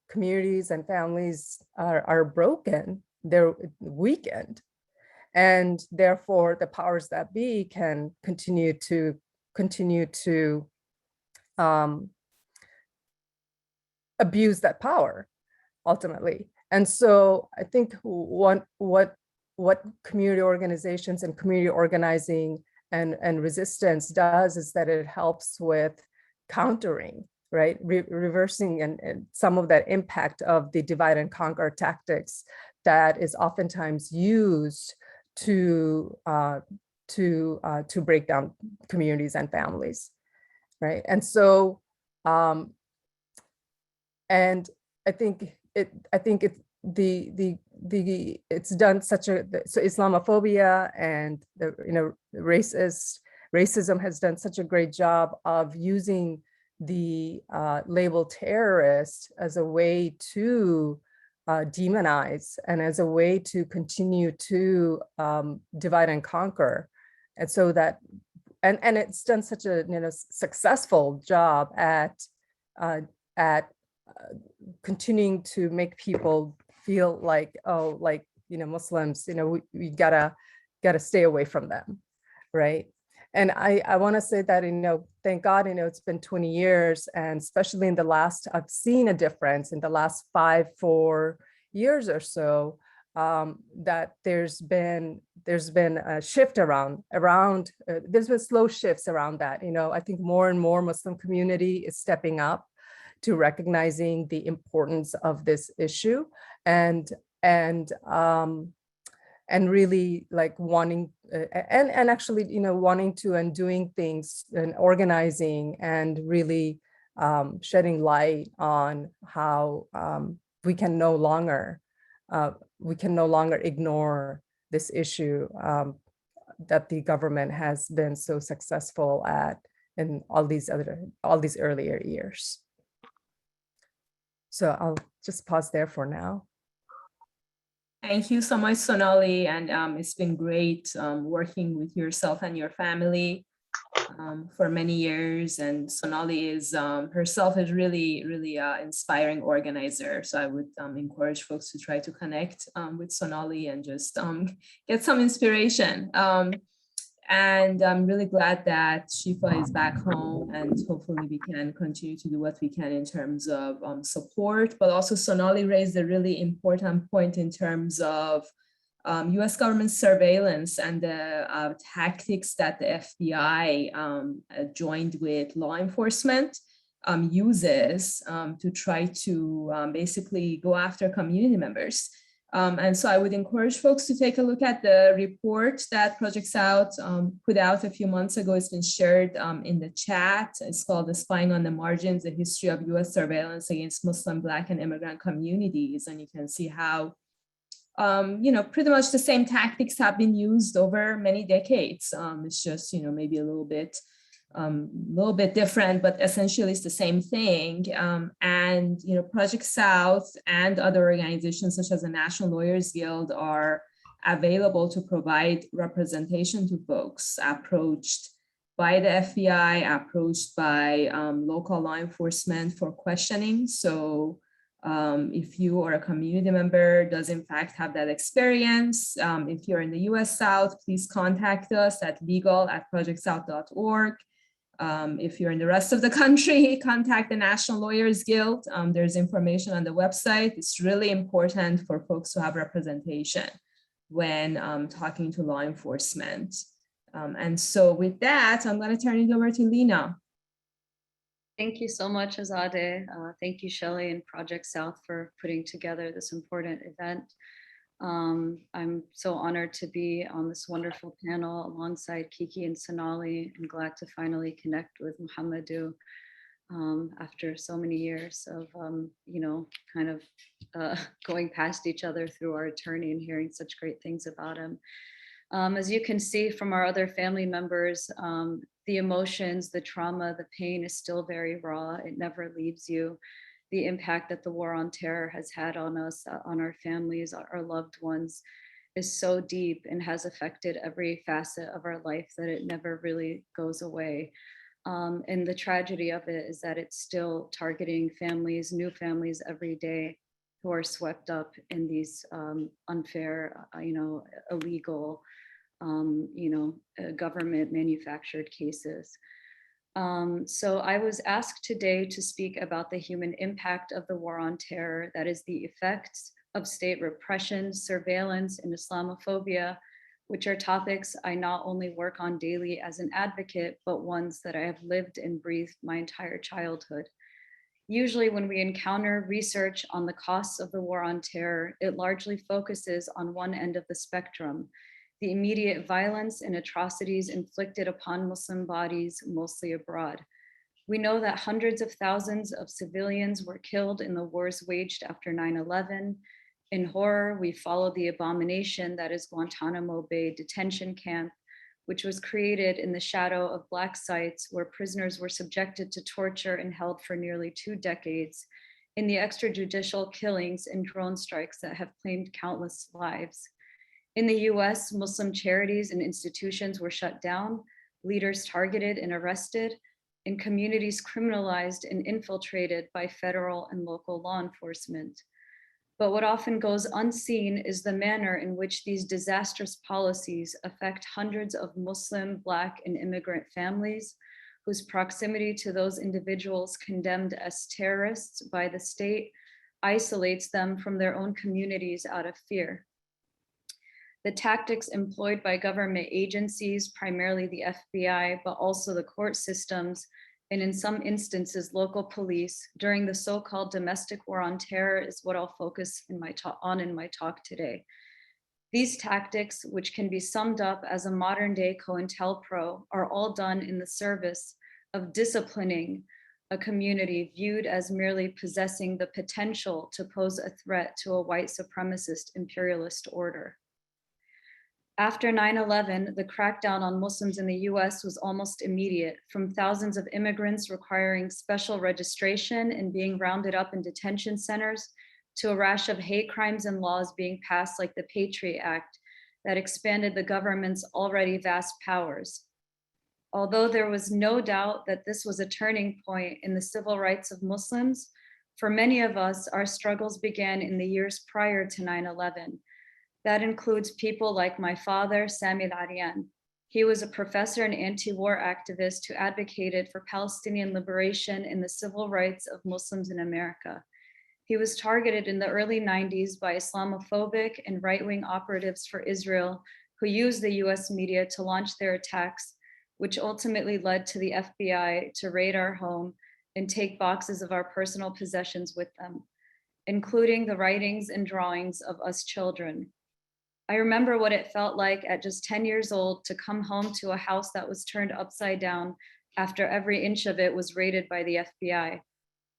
communities and families are broken, they're weakened, and therefore the powers that be can continue to abuse that power ultimately. And so I think what community organizations and community organizing and resistance does is that it helps with countering, right? Reversing and some of that impact of the divide and conquer tactics that is oftentimes used to break down communities and families, right? And so, and I think it's done such a, so Islamophobia and racism has done such a great job of using the label terrorist as a way to demonize and as a way to continue to divide and conquer. And so that, and it's done such a successful job at continuing to make people feel like, oh, like, Muslims, we gotta stay away from them, right? And I want to say that, thank God, it's been 20 years, and especially in the last, I've seen a difference in the last 4 years or so, that there's been a shift around there's been slow shifts around that. I think more and more Muslim community is stepping up to recognizing the importance of this issue, and really like wanting and actually wanting to and doing things and organizing and really shedding light on how we can no longer ignore this issue that the government has been so successful at in all these earlier years. So I'll just pause there for now. Thank you so much, Sonali, and it's been great working with yourself and your family for many years. And Sonali is herself is really inspiring organizer. So I would encourage folks to try to connect with Sonali and just get some inspiration. And I'm really glad that Shifa is back home, and hopefully we can continue to do what we can in terms of support. But also Sonali raised a really important point in terms of US government surveillance and the tactics that the FBI joined with law enforcement uses to try to basically go after community members. And so I would encourage folks to take a look at the report that Project South put out a few months ago. It's been shared in the chat. It's called The Spying on the Margins, A History of US Surveillance Against Muslim, Black, and Immigrant Communities. And you can see how, pretty much the same tactics have been used over many decades. It's just, maybe a little bit different, but essentially it's the same thing. And Project South and other organizations such as the National Lawyers Guild are available to provide representation to folks approached by the FBI, approached by local law enforcement for questioning. So if you or a community member does in fact have that experience, if you're in the US South, please contact us at legal@projectsouth.org. If you're in the rest of the country, contact the National Lawyers Guild. There's information on the website. It's really important for folks to have representation when talking to law enforcement. And so with that, I'm going to turn it over to Leena. Thank you so much, Azadeh. Thank you, Shelley and Project South for putting together this important event. I'm so honored to be on this wonderful panel alongside Kiki and Sonali, and glad to finally connect with Mohamedou after so many years of, going past each other through our attorney and hearing such great things about him. As you can see from our other family members, the emotions, the trauma, the pain is still very raw. It never leaves you. The impact that the war on terror has had on us, on our families, our loved ones, is so deep and has affected every facet of our life that it never really goes away. And the tragedy of it is that it's still targeting families, new families every day, who are swept up in these unfair, illegal, government manufactured cases. So I was asked today to speak about the human impact of the war on terror, that is the effects of state repression, surveillance, and Islamophobia, which are topics I not only work on daily as an advocate, but ones that I have lived and breathed my entire childhood. Usually when we encounter research on the costs of the war on terror, it largely focuses on one end of the spectrum, the immediate violence and atrocities inflicted upon Muslim bodies, mostly abroad. We know that hundreds of thousands of civilians were killed in the wars waged after 9/11. In horror, we follow the abomination that is Guantánamo Bay detention camp, which was created in the shadow of Black sites where prisoners were subjected to torture and held for nearly 2 decades in the extrajudicial killings and drone strikes that have claimed countless lives. In the US, Muslim charities and institutions were shut down, leaders targeted and arrested, and communities criminalized and infiltrated by federal and local law enforcement. But what often goes unseen is the manner in which these disastrous policies affect hundreds of Muslim, Black, and immigrant families whose proximity to those individuals condemned as terrorists by the state isolates them from their own communities out of fear. The tactics employed by government agencies, primarily the FBI, but also the court systems, and in some instances, local police, during the so-called domestic war on terror is what I'll focus in my talk today. These tactics, which can be summed up as a modern day Cointelpro, are all done in the service of disciplining a community viewed as merely possessing the potential to pose a threat to a white supremacist imperialist order. After 9/11, the crackdown on Muslims in the US was almost immediate, from thousands of immigrants requiring special registration and being rounded up in detention centers, to a rash of hate crimes and laws being passed like the Patriot Act that expanded the government's already vast powers. Although there was no doubt that this was a turning point in the civil rights of Muslims, for many of us, our struggles began in the years prior to 9/11. That includes people like my father, Al-Arian. He was a professor and anti-war activist who advocated for Palestinian liberation and the civil rights of Muslims in America. He was targeted in the early 90s by Islamophobic and right-wing operatives for Israel who used the US media to launch their attacks, which ultimately led to the FBI to raid our home and take boxes of our personal possessions with them, including the writings and drawings of us children. I remember what it felt like at just 10 years old to come home to a house that was turned upside down after every inch of it was raided by the FBI.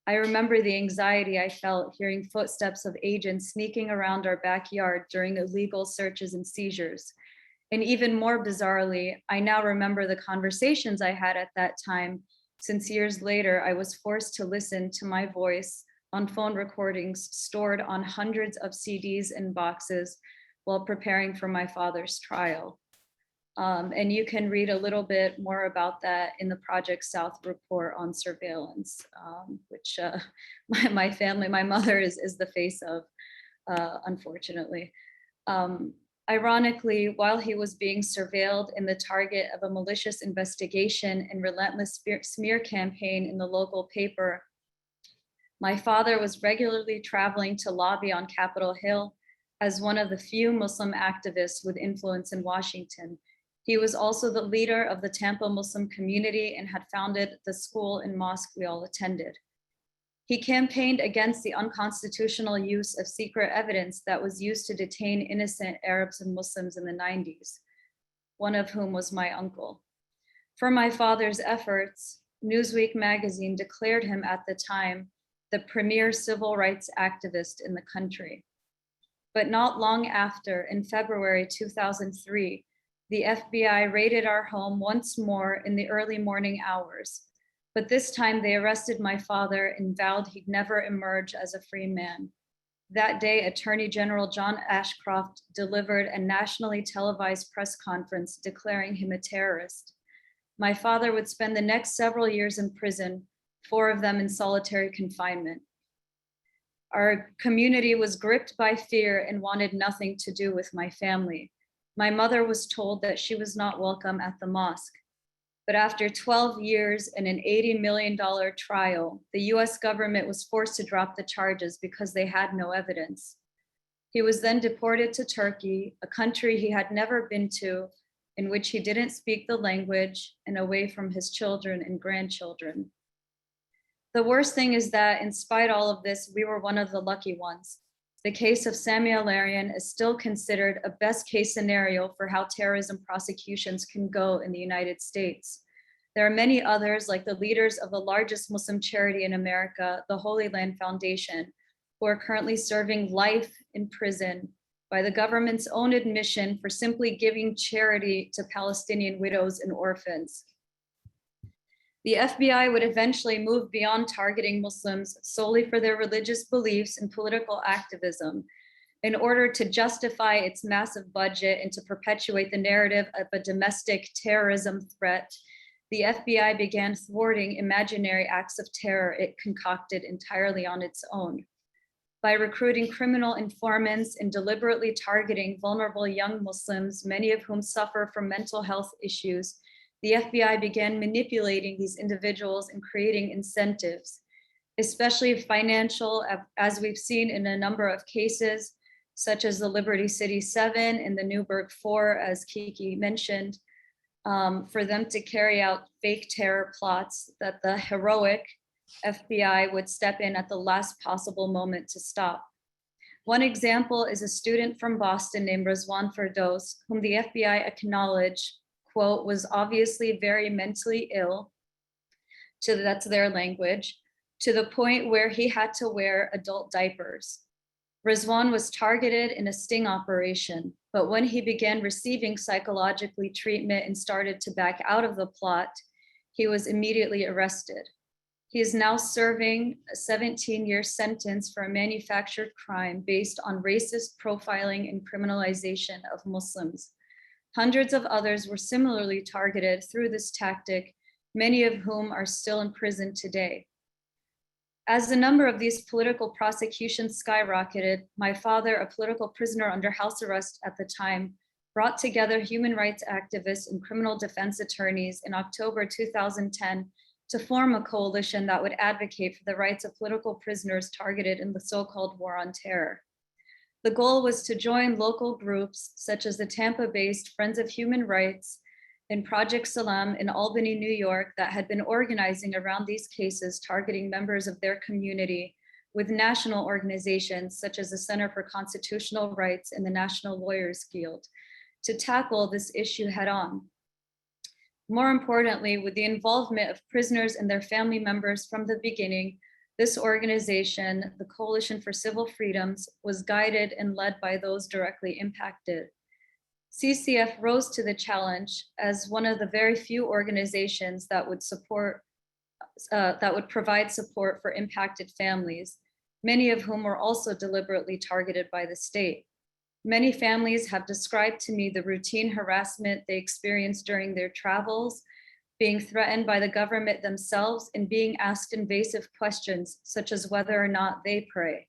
I remember the anxiety I felt hearing footsteps of agents sneaking around our backyard during illegal searches and seizures. And even more bizarrely, I now remember the conversations I had at that time, since years later, I was forced to listen to my voice on phone recordings stored on hundreds of CDs and boxes while preparing for my father's trial. And you can read a little bit more about that in the Project South report on surveillance, which my family, my mother is the face of, unfortunately. Ironically, while he was being surveilled and the target of a malicious investigation and relentless smear campaign in the local paper, my father was regularly traveling to lobby on Capitol Hill as one of the few Muslim activists with influence in Washington. He was also the leader of the Tampa Muslim community and had founded the school and mosque we all attended. He campaigned against the unconstitutional use of secret evidence that was used to detain innocent Arabs and Muslims in the 90s, one of whom was my uncle. For my father's efforts, Newsweek magazine declared him at the time the premier civil rights activist in the country. But not long after, in February 2003, the FBI raided our home once more in the early morning hours. But this time they arrested my father and vowed he'd never emerge as a free man. That day, Attorney General John Ashcroft delivered a nationally televised press conference declaring him a terrorist. My father would spend the next several years in prison, 4 of them in solitary confinement. Our community was gripped by fear and wanted nothing to do with my family. My mother was told that she was not welcome at the mosque. But after 12 years and an $80 million trial, the US government was forced to drop the charges because they had no evidence. He was then deported to Turkey, a country he had never been to, in which he didn't speak the language, and away from his children and grandchildren. The worst thing is that in spite of all of this, we were one of the lucky ones. The case of Al-Arian is still considered a best case scenario for how terrorism prosecutions can go in the United States. There are many others, like the leaders of the largest Muslim charity in America, the Holy Land Foundation, who are currently serving life in prison by the government's own admission for simply giving charity to Palestinian widows and orphans. The FBI would eventually move beyond targeting Muslims solely for their religious beliefs and political activism in order to justify its massive budget and to perpetuate the narrative of a domestic terrorism threat. The FBI began thwarting imaginary acts of terror it concocted entirely on its own. By recruiting criminal informants and deliberately targeting vulnerable young Muslims, many of whom suffer from mental health issues, the FBI began manipulating these individuals and creating incentives, especially financial, as we've seen in a number of cases, such as the Liberty City 7 and the Newburgh 4, as Kiki mentioned, for them to carry out fake terror plots that the heroic FBI would step in at the last possible moment to stop. One example is a student from Boston named Rizwan Firdos, whom the FBI acknowledged, quote, was obviously very mentally ill, that's their language, to the point where he had to wear adult diapers. Rizwan was targeted in a sting operation, but when he began receiving psychologically treatment and started to back out of the plot, he was immediately arrested. He is now serving a 17-year sentence for a manufactured crime based on racist profiling and criminalization of Muslims. Hundreds of others were similarly targeted through this tactic, many of whom are still in prison today. As the number of these political prosecutions skyrocketed, my father, a political prisoner under house arrest at the time, brought together human rights activists and criminal defense attorneys in October 2010 to form a coalition that would advocate for the rights of political prisoners targeted in the so-called war on terror. The goal was to join local groups such as the Tampa-based Friends of Human Rights and Project Salam in Albany, New York, that had been organizing around these cases targeting members of their community, with national organizations such as the Center for Constitutional Rights and the National Lawyers Guild to tackle this issue head on. More importantly, with the involvement of prisoners and their family members from the beginning, this organization, the Coalition for Civil Freedoms, was guided and led by those directly impacted. CCF rose to the challenge as one of the very few organizations that would provide support for impacted families, many of whom were also deliberately targeted by the state. Many families have described to me the routine harassment they experienced during their travels, being threatened by the government themselves, and being asked invasive questions such as whether or not they pray.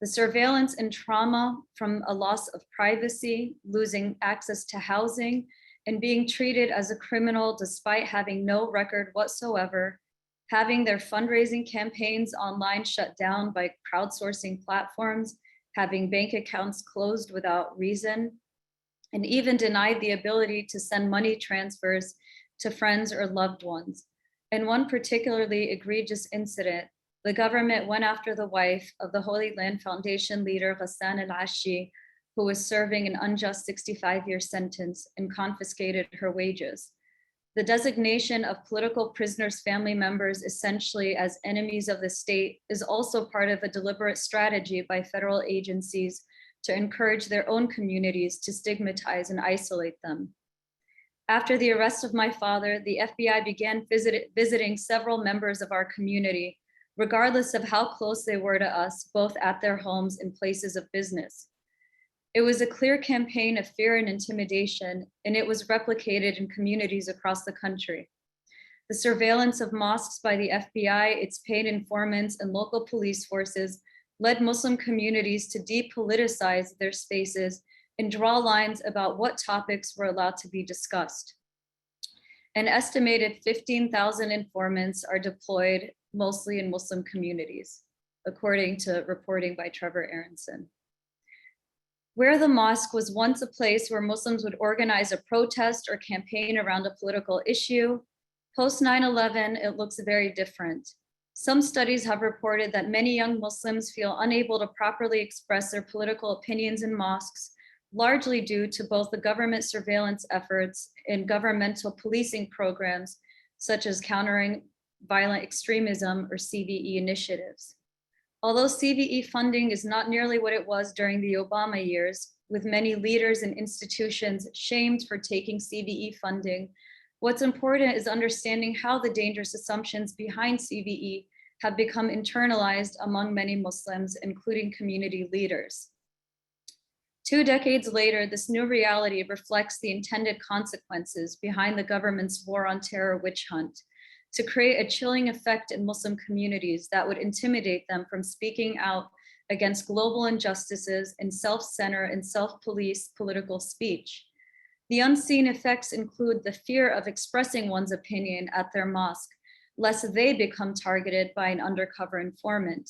The surveillance and trauma from a loss of privacy, losing access to housing, and being treated as a criminal despite having no record whatsoever, having their fundraising campaigns online shut down by crowdsourcing platforms, having bank accounts closed without reason, and even denied the ability to send money transfers to friends or loved ones. In one particularly egregious incident, the government went after the wife of the Holy Land Foundation leader Ghassan al-Ashi, who was serving an unjust 65-year sentence, and confiscated her wages. The designation of political prisoners' family members essentially as enemies of the state is also part of a deliberate strategy by federal agencies to encourage their own communities to stigmatize and isolate them. After the arrest of my father, the FBI began visiting several members of our community, regardless of how close they were to us, both at their homes and places of business. It was a clear campaign of fear and intimidation, and it was replicated in communities across the country. The surveillance of mosques by the FBI, its paid informants, and local police forces led Muslim communities to depoliticize their spaces and draw lines about what topics were allowed to be discussed. An estimated 15,000 informants are deployed mostly in Muslim communities, according to reporting by Trevor Aronson. Where the mosque was once a place where Muslims would organize a protest or campaign around a political issue, post 9/11, it looks very different. Some studies have reported that many young Muslims feel unable to properly express their political opinions in mosques, largely due to both the government surveillance efforts and governmental policing programs, such as countering violent extremism or CVE initiatives. Although CVE funding is not nearly what it was during the Obama years, with many leaders and institutions shamed for taking CVE funding, what's important is understanding how the dangerous assumptions behind CVE have become internalized among many Muslims, including community leaders. 2 decades later, this new reality reflects the intended consequences behind the government's war on terror witch hunt, to create a chilling effect in Muslim communities that would intimidate them from speaking out against global injustices and self-center and self-police political speech. The unseen effects include the fear of expressing one's opinion at their mosque, lest they become targeted by an undercover informant.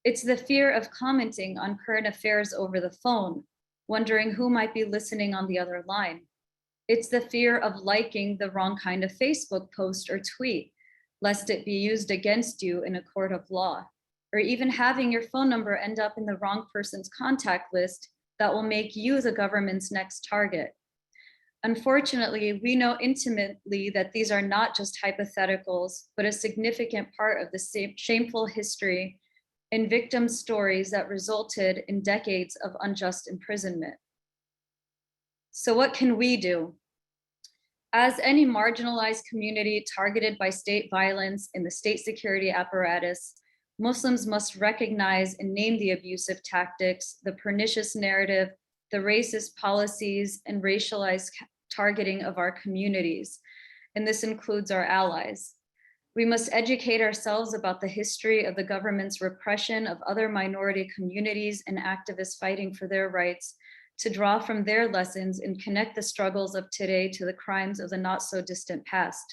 It's the fear of commenting on current affairs over the phone, wondering who might be listening on the other line. It's the fear of liking the wrong kind of Facebook post or tweet, lest it be used against you in a court of law, or even having your phone number end up in the wrong person's contact list that will make you the government's next target. Unfortunately, we know intimately that these are not just hypotheticals, but a significant part of the shameful history and victim stories that resulted in decades of unjust imprisonment. So what can we do? As any marginalized community targeted by state violence in the state security apparatus, Muslims must recognize and name the abusive tactics, the pernicious narrative, the racist policies, and racialized targeting of our communities. And this includes our allies. We must educate ourselves about the history of the government's repression of other minority communities and activists fighting for their rights, to draw from their lessons and connect the struggles of today to the crimes of the not so distant past.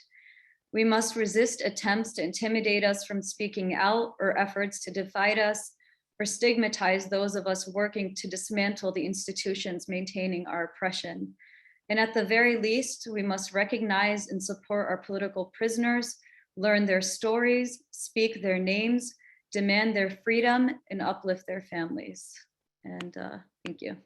We must resist attempts to intimidate us from speaking out, or efforts to divide us or stigmatize those of us working to dismantle the institutions maintaining our oppression. And at the very least, we must recognize and support our political prisoners, learn their stories, speak their names, demand their freedom, and uplift their families. And thank you.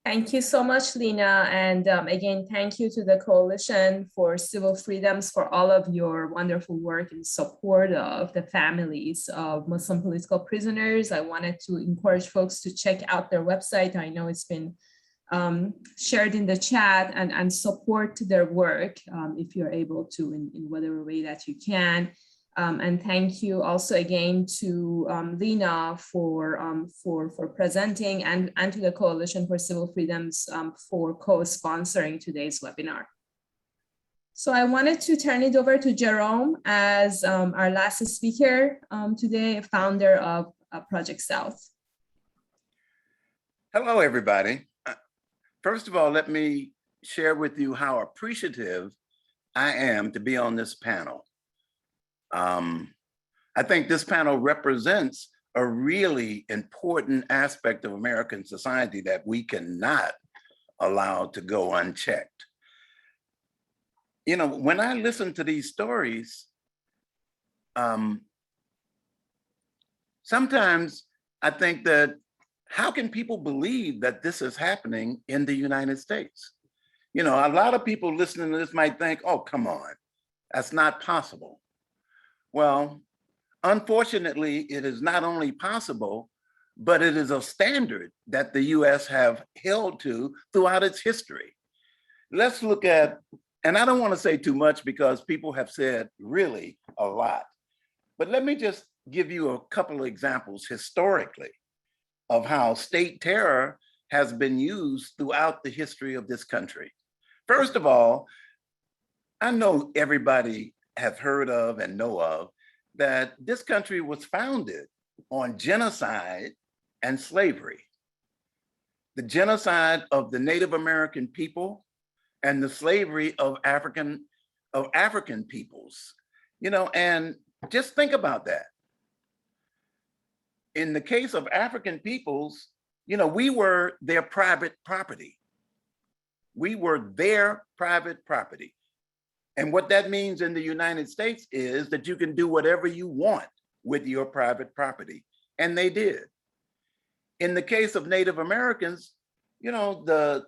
Thank you so much, Leena. And again, thank you to the Coalition for Civil Freedoms for all of your wonderful work in support of the families of Muslim political prisoners. I wanted to encourage folks to check out their website. I know it's been shared in the chat, and support their work if you're able to in whatever way that you can. And thank you also again to Leena for presenting and to the Coalition for Civil Freedoms for co-sponsoring today's webinar. So I wanted to turn it over to Jerome as our last speaker today, founder of Project South. Hello, everybody. First of all, let me share with you how appreciative I am to be on this panel. I think this panel represents a really important aspect of American society that we cannot allow to go unchecked. You know, when I listen to these stories, sometimes I think that how can people believe that this is happening in the United States? You know, a lot of people listening to this might think, oh, come on, that's not possible. Well, unfortunately, it is not only possible, but it is a standard that the US have held to throughout its history. Let's look at, and I don't want to say too much because people have said really a lot, but let me just give you a couple of examples historically of how state terror has been used throughout the history of this country. First of all, I know everybody have heard of and know of that this country was founded on genocide and slavery. The genocide of the Native American people and the slavery of African peoples. You know, and just think about that. In the case of African peoples, you know, we were their private property. We were their private property. And what that means in the United States is that you can do whatever you want with your private property. And they did. In the case of Native Americans, you know, the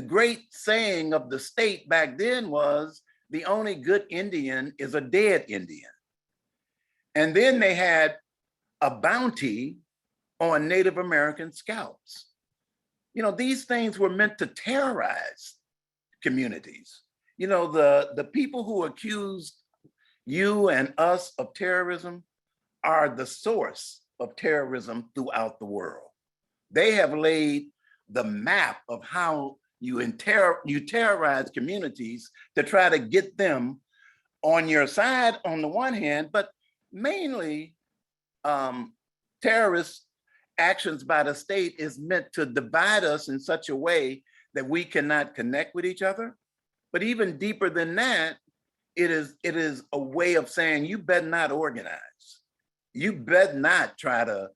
great saying of the state back then was, the only good Indian is a dead Indian. And then they had a bounty on Native American scalps. You know, these things were meant to terrorize communities. You know, the people who accused you and us of terrorism are the source of terrorism throughout the world. They have laid the map of how you terrorize communities to try to get them on your side on the one hand, but mainly terrorist actions by the state is meant to divide us in such a way that we cannot connect with each other. But even deeper than that, it is a way of saying you better not organize. You better not try to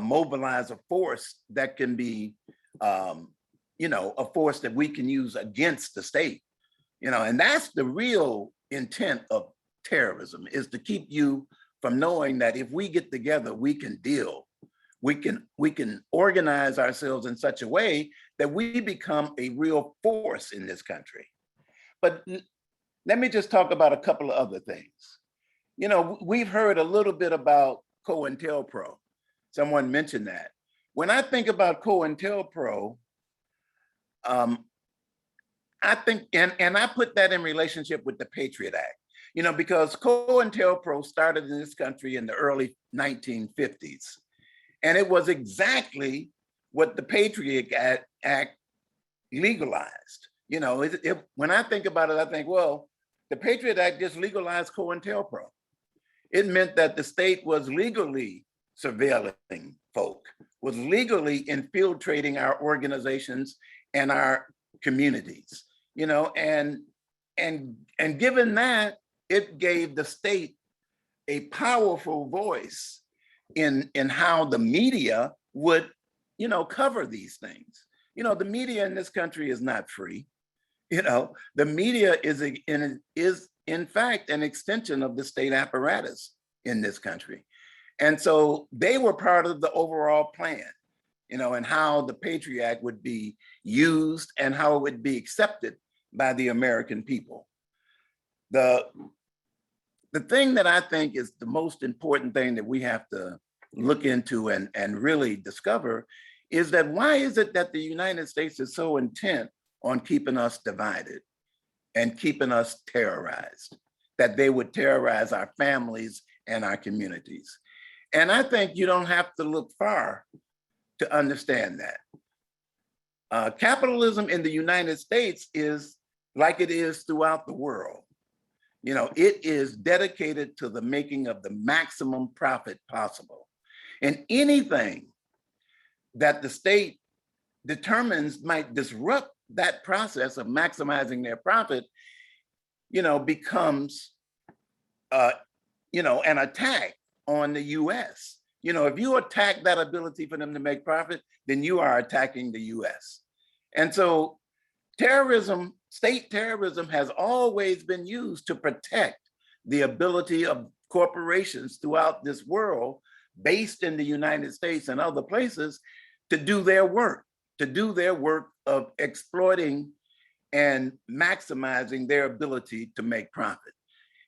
mobilize a force that can be, you know, a force that we can use against the state. You know, and that's the real intent of terrorism, is to keep you from knowing that if we get together, we can deal. We can organize ourselves in such a way that we become a real force in this country. But let me just talk about a couple of other things. You know, we've heard a little bit about Cointelpro. Someone mentioned that. When I think about Cointelpro, I think, and I put that in relationship with the Patriot Act, you know, because Cointelpro started in this country in the early 1950s. And it was exactly what the Patriot Act legalized. You know, when I think about it, I think, well, the Patriot Act just legalized Cointelpro. It meant that the state was legally surveilling folk, was legally infiltrating our organizations and our communities, you know, and given that, it gave the state a powerful voice in how the media would, you know, cover these things. You know, the media in this country is not free. You know, the media is in fact an extension of the state apparatus in this country. And so they were part of the overall plan, you know, and how the Patriot Act would be used and how it would be accepted by the American people. The thing that I think is the most important thing that we have to look into and really discover is that why is it that the United States is so intent on keeping us divided and keeping us terrorized? that they would terrorize our families and our communities. And I think you don't have to look far to understand that. Capitalism in the United States is like it is throughout the world. You know, it is dedicated to the making of the maximum profit possible. And anything that the state determines might disrupt that process of maximizing their profit, you know, becomes, you know, an attack on the US. You know, if you attack that ability for them to make profit, then you are attacking the US. And so terrorism, state terrorism has always been used to protect the ability of corporations throughout this world, based in the United States and other places, to do their work of exploiting and maximizing their ability to make profit.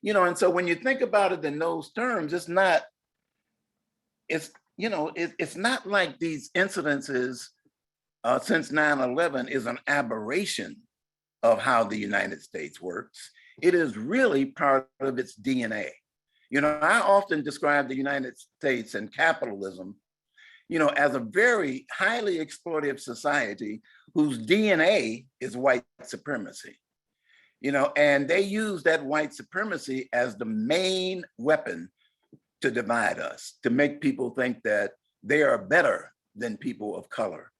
You know, and so when you think about it in those terms, it's not like these incidences since 9/11 is an aberration of how the United States works. It is really part of its DNA. You know, I often describe the United States and capitalism, you know, as a very highly exploitative society whose DNA is white supremacy. You know, and they use that white supremacy as the main weapon to divide us, to make people think that they are better than people of color,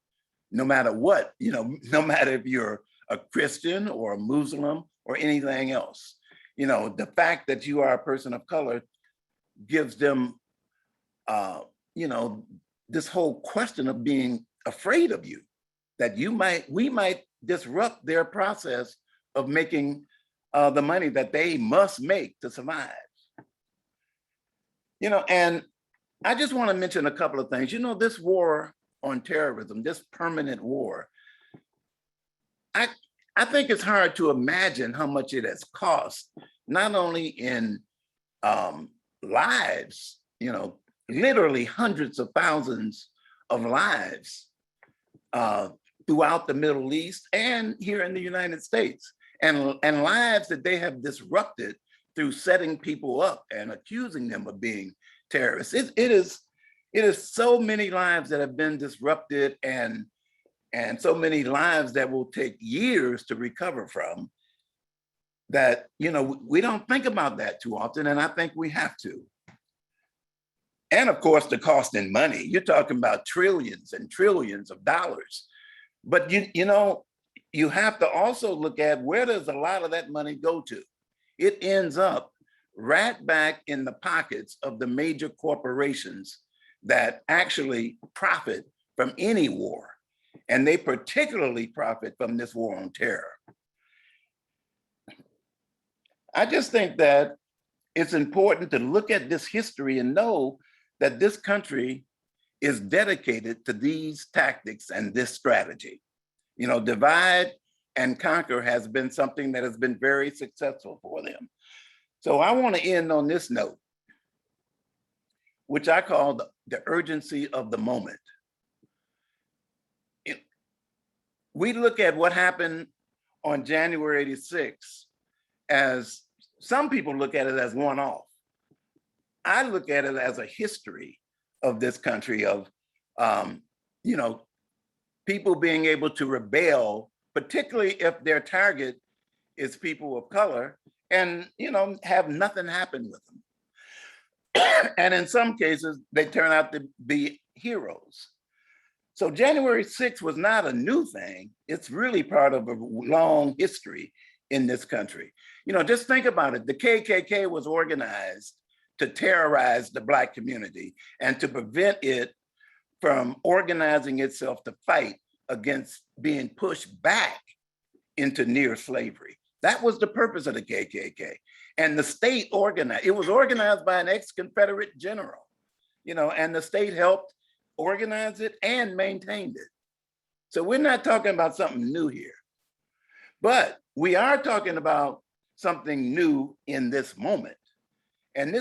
no matter what, you know, no matter if you're a Christian or a Muslim or anything else. You know, the fact that you are a person of color gives them, you know, this whole question of being afraid of you, that we might disrupt their process of making the money that they must make to survive. You know, and I just want to mention a couple of things. You know, this war on terrorism, this permanent war, I think it's hard to imagine how much it has cost, not only in lives, you know, literally hundreds of thousands of lives throughout the Middle East and here in the United States, and lives that they have disrupted through setting people up and accusing them of being terrorists. It is so many lives that have been disrupted, and so many lives that will take years to recover from, that, you know, we don't think about that too often, and I think we have to. And of course, the cost in money. You're talking about trillions and trillions of dollars. But you know, you have to also look at, where does a lot of that money go to? It ends up right back in the pockets of the major corporations that actually profit from any war. And they particularly profit from this war on terror. I just think that it's important to look at this history and know that this country is dedicated to these tactics and this strategy. You know, divide and conquer has been something that has been very successful for them. So I want to end on this note, which I call the urgency of the moment. We look at what happened on January 86 as, some people look at it as one-off. I look at it as a history of this country, of, you know, people being able to rebel, particularly if their target is people of color, and, you know, have nothing happen with them. And in some cases, they turn out to be heroes. So January 6th was not a new thing. It's really part of a long history in this country. You know, just think about it. The KKK was organized to terrorize the Black community and to prevent it from organizing itself to fight against being pushed back into near slavery. That was the purpose of the KKK. And the state organized, it was organized by an ex-Confederate general, you know, and the state helped organize it and maintained it. So we're not talking about something new here, but we are talking about something new in this moment. And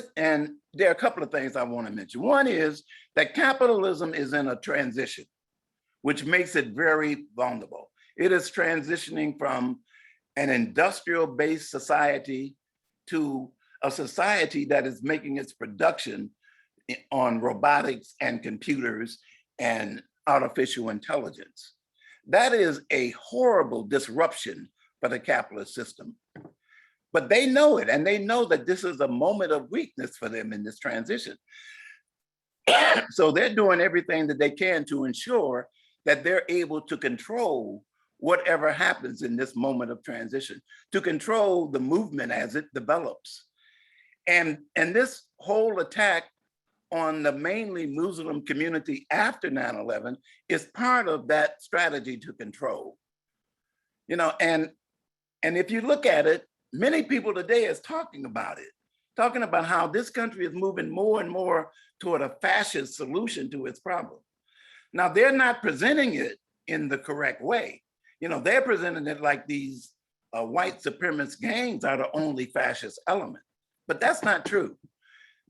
there are a couple of things I want to mention. One is that capitalism is in a transition, which makes it very vulnerable. It is transitioning from an industrial-based society to a society that is making its production on robotics and computers and artificial intelligence. That is a horrible disruption for the capitalist system. But they know it, and they know that this is a moment of weakness for them in this transition. So they're doing everything that they can to ensure that they're able to control whatever happens in this moment of transition, to control the movement as it develops. And this whole attack on the mainly Muslim community after 9/11 is part of that strategy to control. You know, and if you look at it, many people today is talking about it, talking about how this country is moving more and more toward a fascist solution to its problem. Now, they're not presenting it in the correct way. You know, they're presenting it like these white supremacist gangs are the only fascist element, but that's not true.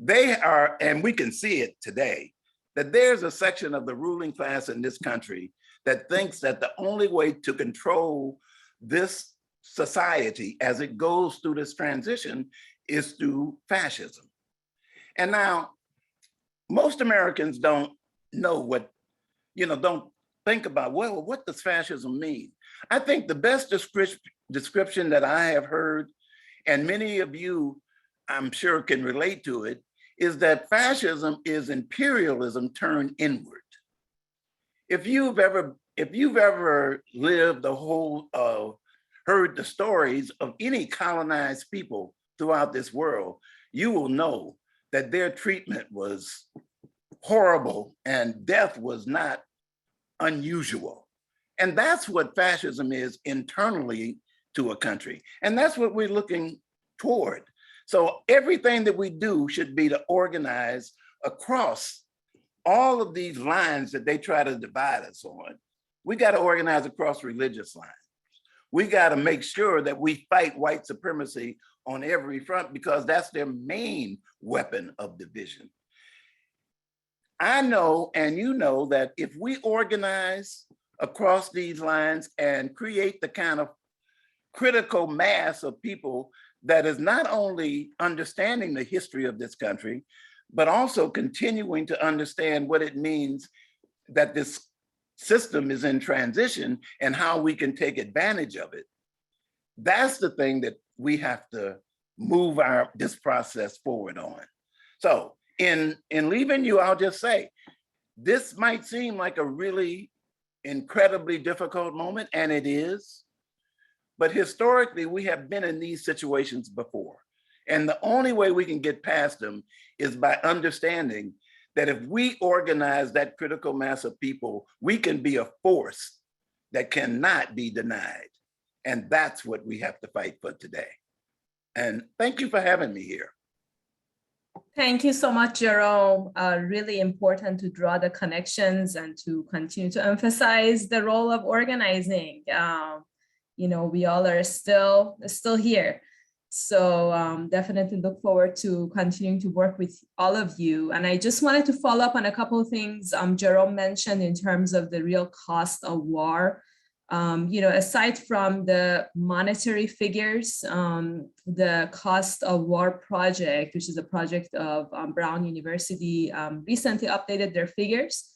They are, and we can see it today, that there's a section of the ruling class in this country that thinks that the only way to control this society as it goes through this transition is through fascism. And now, most Americans don't know what, you know, don't think about, well, what does fascism mean? I think the best description that I have heard, and many of you, I'm sure, can relate to it, is that fascism is imperialism turned inward. If you've ever lived the whole, heard the stories of any colonized people throughout this world, you will know that their treatment was horrible and death was not unusual. And that's what fascism is internally to a country. And that's what we're looking toward. So everything that we do should be to organize across all of these lines that they try to divide us on. We got to organize across religious lines. We got to make sure that we fight white supremacy on every front because that's their main weapon of division. I know, and you know, that if we organize across these lines and create the kind of critical mass of people that is not only understanding the history of this country, but also continuing to understand what it means that this system is in transition and how we can take advantage of it. That's the thing that we have to move this process forward on. So in leaving you, I'll just say, this might seem like a really incredibly difficult moment, and it is, but historically we have been in these situations before. And the only way we can get past them is by understanding that if we organize that critical mass of people, we can be a force that cannot be denied. And that's what we have to fight for today. And thank you for having me here. Thank you so much, Jerome. Really important to draw the connections and to continue to emphasize the role of organizing. You know, we all are still here. So definitely look forward to continuing to work with all of you. And I just wanted to follow up on a couple of things Jerome mentioned in terms of the real cost of war. You know, aside from the monetary figures, the cost of war project, which is a project of Brown University, recently updated their figures.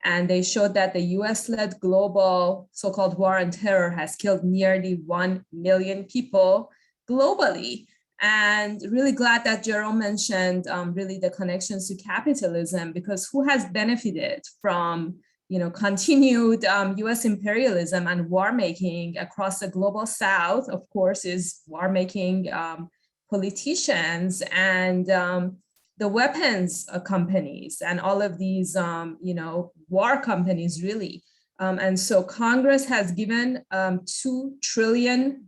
And they showed that the US-led global so-called war on terror has killed nearly 1 million people globally. And really glad that Jerome mentioned really the connections to capitalism, because who has benefited from, you know, continued US imperialism and war making across the global South, of course, is war making politicians and the weapons companies and all of these, you know, war companies really. And so Congress has given $2 trillion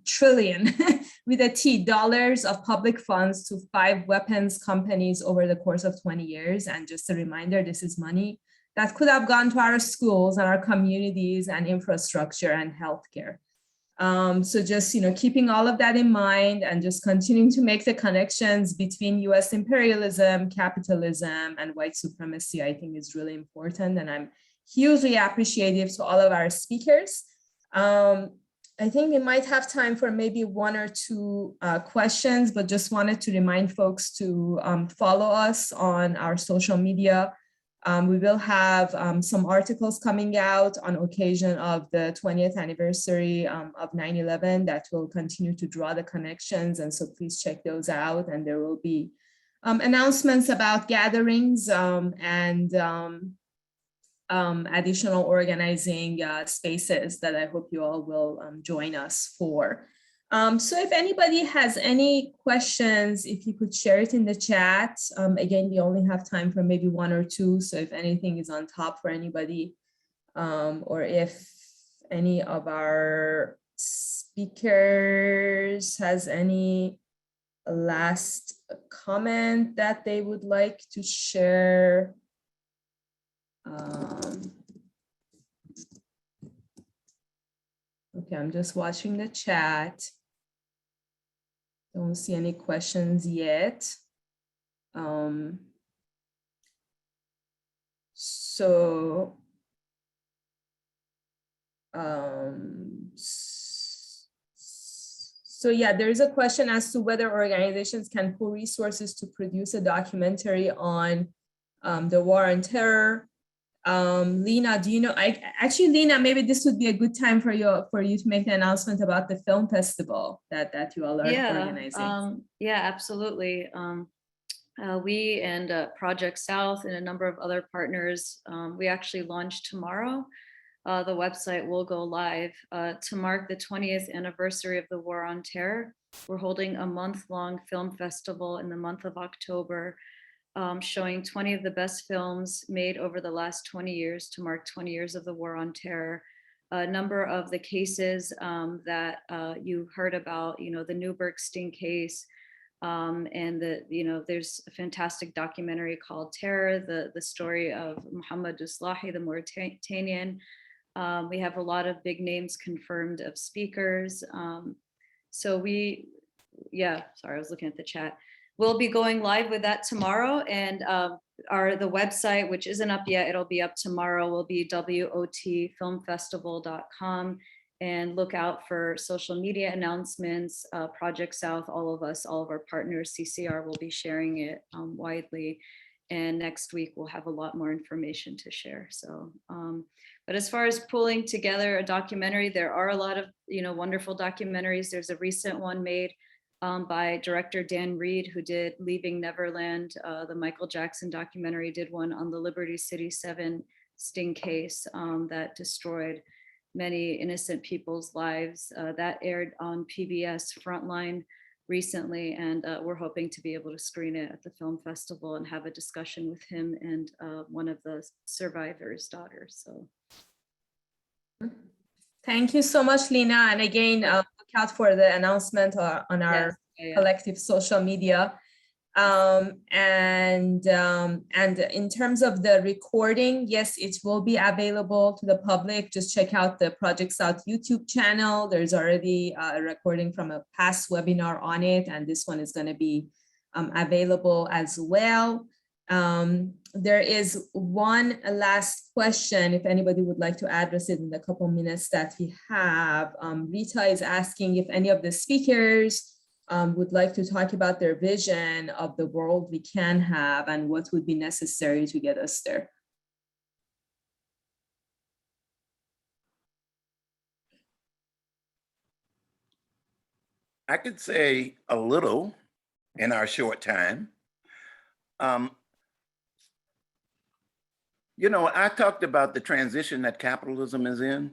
with a T dollars of public funds to 5 weapons companies over the course of 20 years. And just a reminder, this is money that could have gone to our schools and our communities and infrastructure and healthcare. So just, you know, keeping all of that in mind and just continuing to make the connections between US imperialism, capitalism, and white supremacy, I think is really important. And I'm hugely appreciative to all of our speakers. I think we might have time for maybe one or two questions, but just wanted to remind folks to follow us on our social media. We will have some articles coming out on occasion of the 20th anniversary of 9/11 that will continue to draw the connections. And so please check those out. And there will be announcements about gatherings and additional organizing spaces that I hope you all will join us for. So if anybody has any questions, if you could share it in the chat. Again, we only have time for maybe one or two. So if anything is on top for anybody, or if any of our speakers has any last comment that they would like to share. Okay, I'm just watching the chat. Don't see any questions yet. So yeah, there is a question as to whether organizations can pool resources to produce a documentary on the war on terror. Leena, do you know, actually, Leena, maybe this would be a good time for you to make the announcement about the film festival that you all are organizing. Yeah, absolutely. We and Project South and a number of other partners, we actually launch tomorrow. The website will go live to mark the 20th anniversary of the War on Terror. We're holding a month-long film festival in the month of October, showing 20 of the best films made over the last 20 years to mark 20 years of the War on Terror. A number of the cases that you heard about, the Newburgh sting case, and there's a fantastic documentary called Terror, the story of Muhammadu Salahi, the Mauritanian. We have a lot of big names confirmed of speakers. Sorry, I was looking at the chat. We'll be going live with that tomorrow, and the website, which isn't up yet, it'll be up tomorrow, will be wotfilmfestival.com, and look out for social media announcements. Project South, all of our partners, CCR will be sharing it widely, and next week we'll have a lot more information to share. So, but as far as pulling together a documentary, there are a lot of wonderful documentaries. There's a recent one made by director Dan Reed, who did Leaving Neverland. The Michael Jackson documentary did one on the Liberty City 7 sting case that destroyed many innocent people's lives. That aired on PBS Frontline recently, and we're hoping to be able to screen it at the film festival and have a discussion with him and one of the survivors' daughters. So. Thank you so much, Leena. And again, look out for the announcement on our collective social media. And in terms of the recording, yes, it will be available to the public. Just check out the Project South YouTube channel. There's already a recording from a past webinar on it, and this one is going to be available as well. There is one last question, if anybody would like to address it in the couple minutes that we have. Rita is asking if any of the speakers would like to talk about their vision of the world we can have and what would be necessary to get us there. I could say a little in our short time. I talked about the transition that capitalism is in,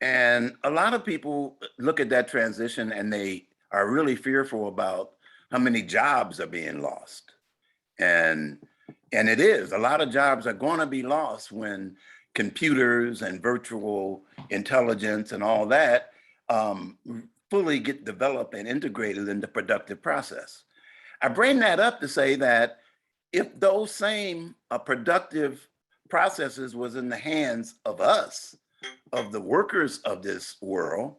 and a lot of people look at that transition and they are really fearful about how many jobs are being lost. And it is, a lot of jobs are going to be lost when computers and virtual intelligence and all that fully get developed and integrated in the productive process. I bring that up to say that if those same productive processes was in the hands of us, of the workers of this world,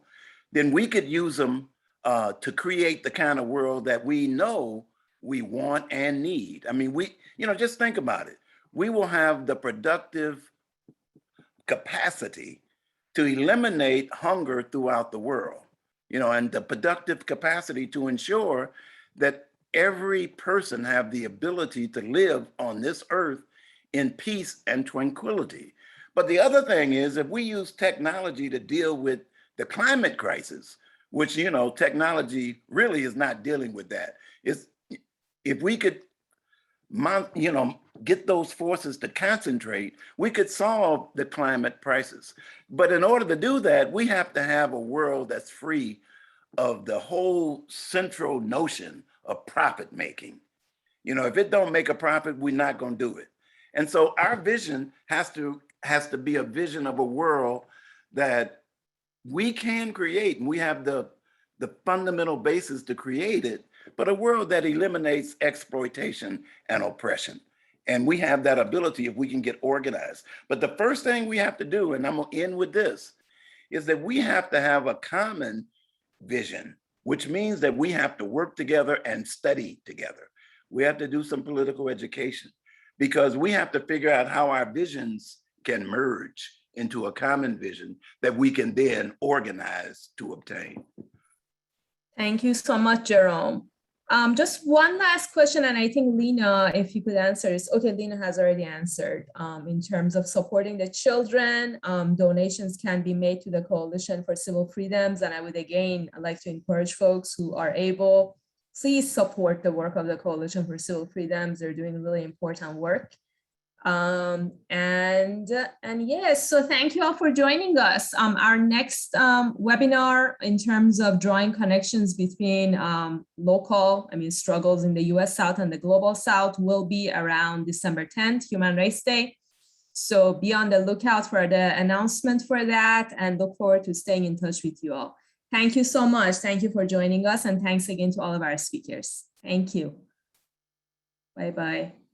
then we could use them to create the kind of world that we know we want and need. I mean, just think about it. We will have the productive capacity to eliminate hunger throughout the world, you know, and the productive capacity to ensure that every person have the ability to live on this earth in peace and tranquility. But the other thing is, if we use technology to deal with the climate crisis, which, you know, technology really is not dealing with that. If we could, you know, get those forces to concentrate, we could solve the climate crisis. But in order to do that, we have to have a world that's free of the whole central notion of profit making. You know, if it don't make a profit, we're not going to do it. And so our vision has to be a vision of a world that we can create, and we have the fundamental basis to create it, but a world that eliminates exploitation and oppression. And we have that ability if we can get organized. But the first thing we have to do, and I'm gonna end with this, is that we have to have a common vision, which means that we have to work together and study together. We have to do some political education, because we have to figure out how our visions can merge into a common vision that we can then organize to obtain. Thank you so much, Jerome. Just one last question, and I think Leena, if you could answer this. Okay, Leena has already answered. In terms of supporting the children, donations can be made to the Coalition for Civil Freedoms, and I would again like to encourage folks who are able, please support the work of the Coalition for Civil Freedoms. They're doing really important work. And yes, so thank you all for joining us. Our next webinar in terms of drawing connections between struggles in the US South and the Global South will be around December 10th, Human Rights Day. So be on the lookout for the announcement for that, and look forward to staying in touch with you all. Thank you so much. Thank you for joining us, and thanks again to all of our speakers. Thank you. Bye-bye.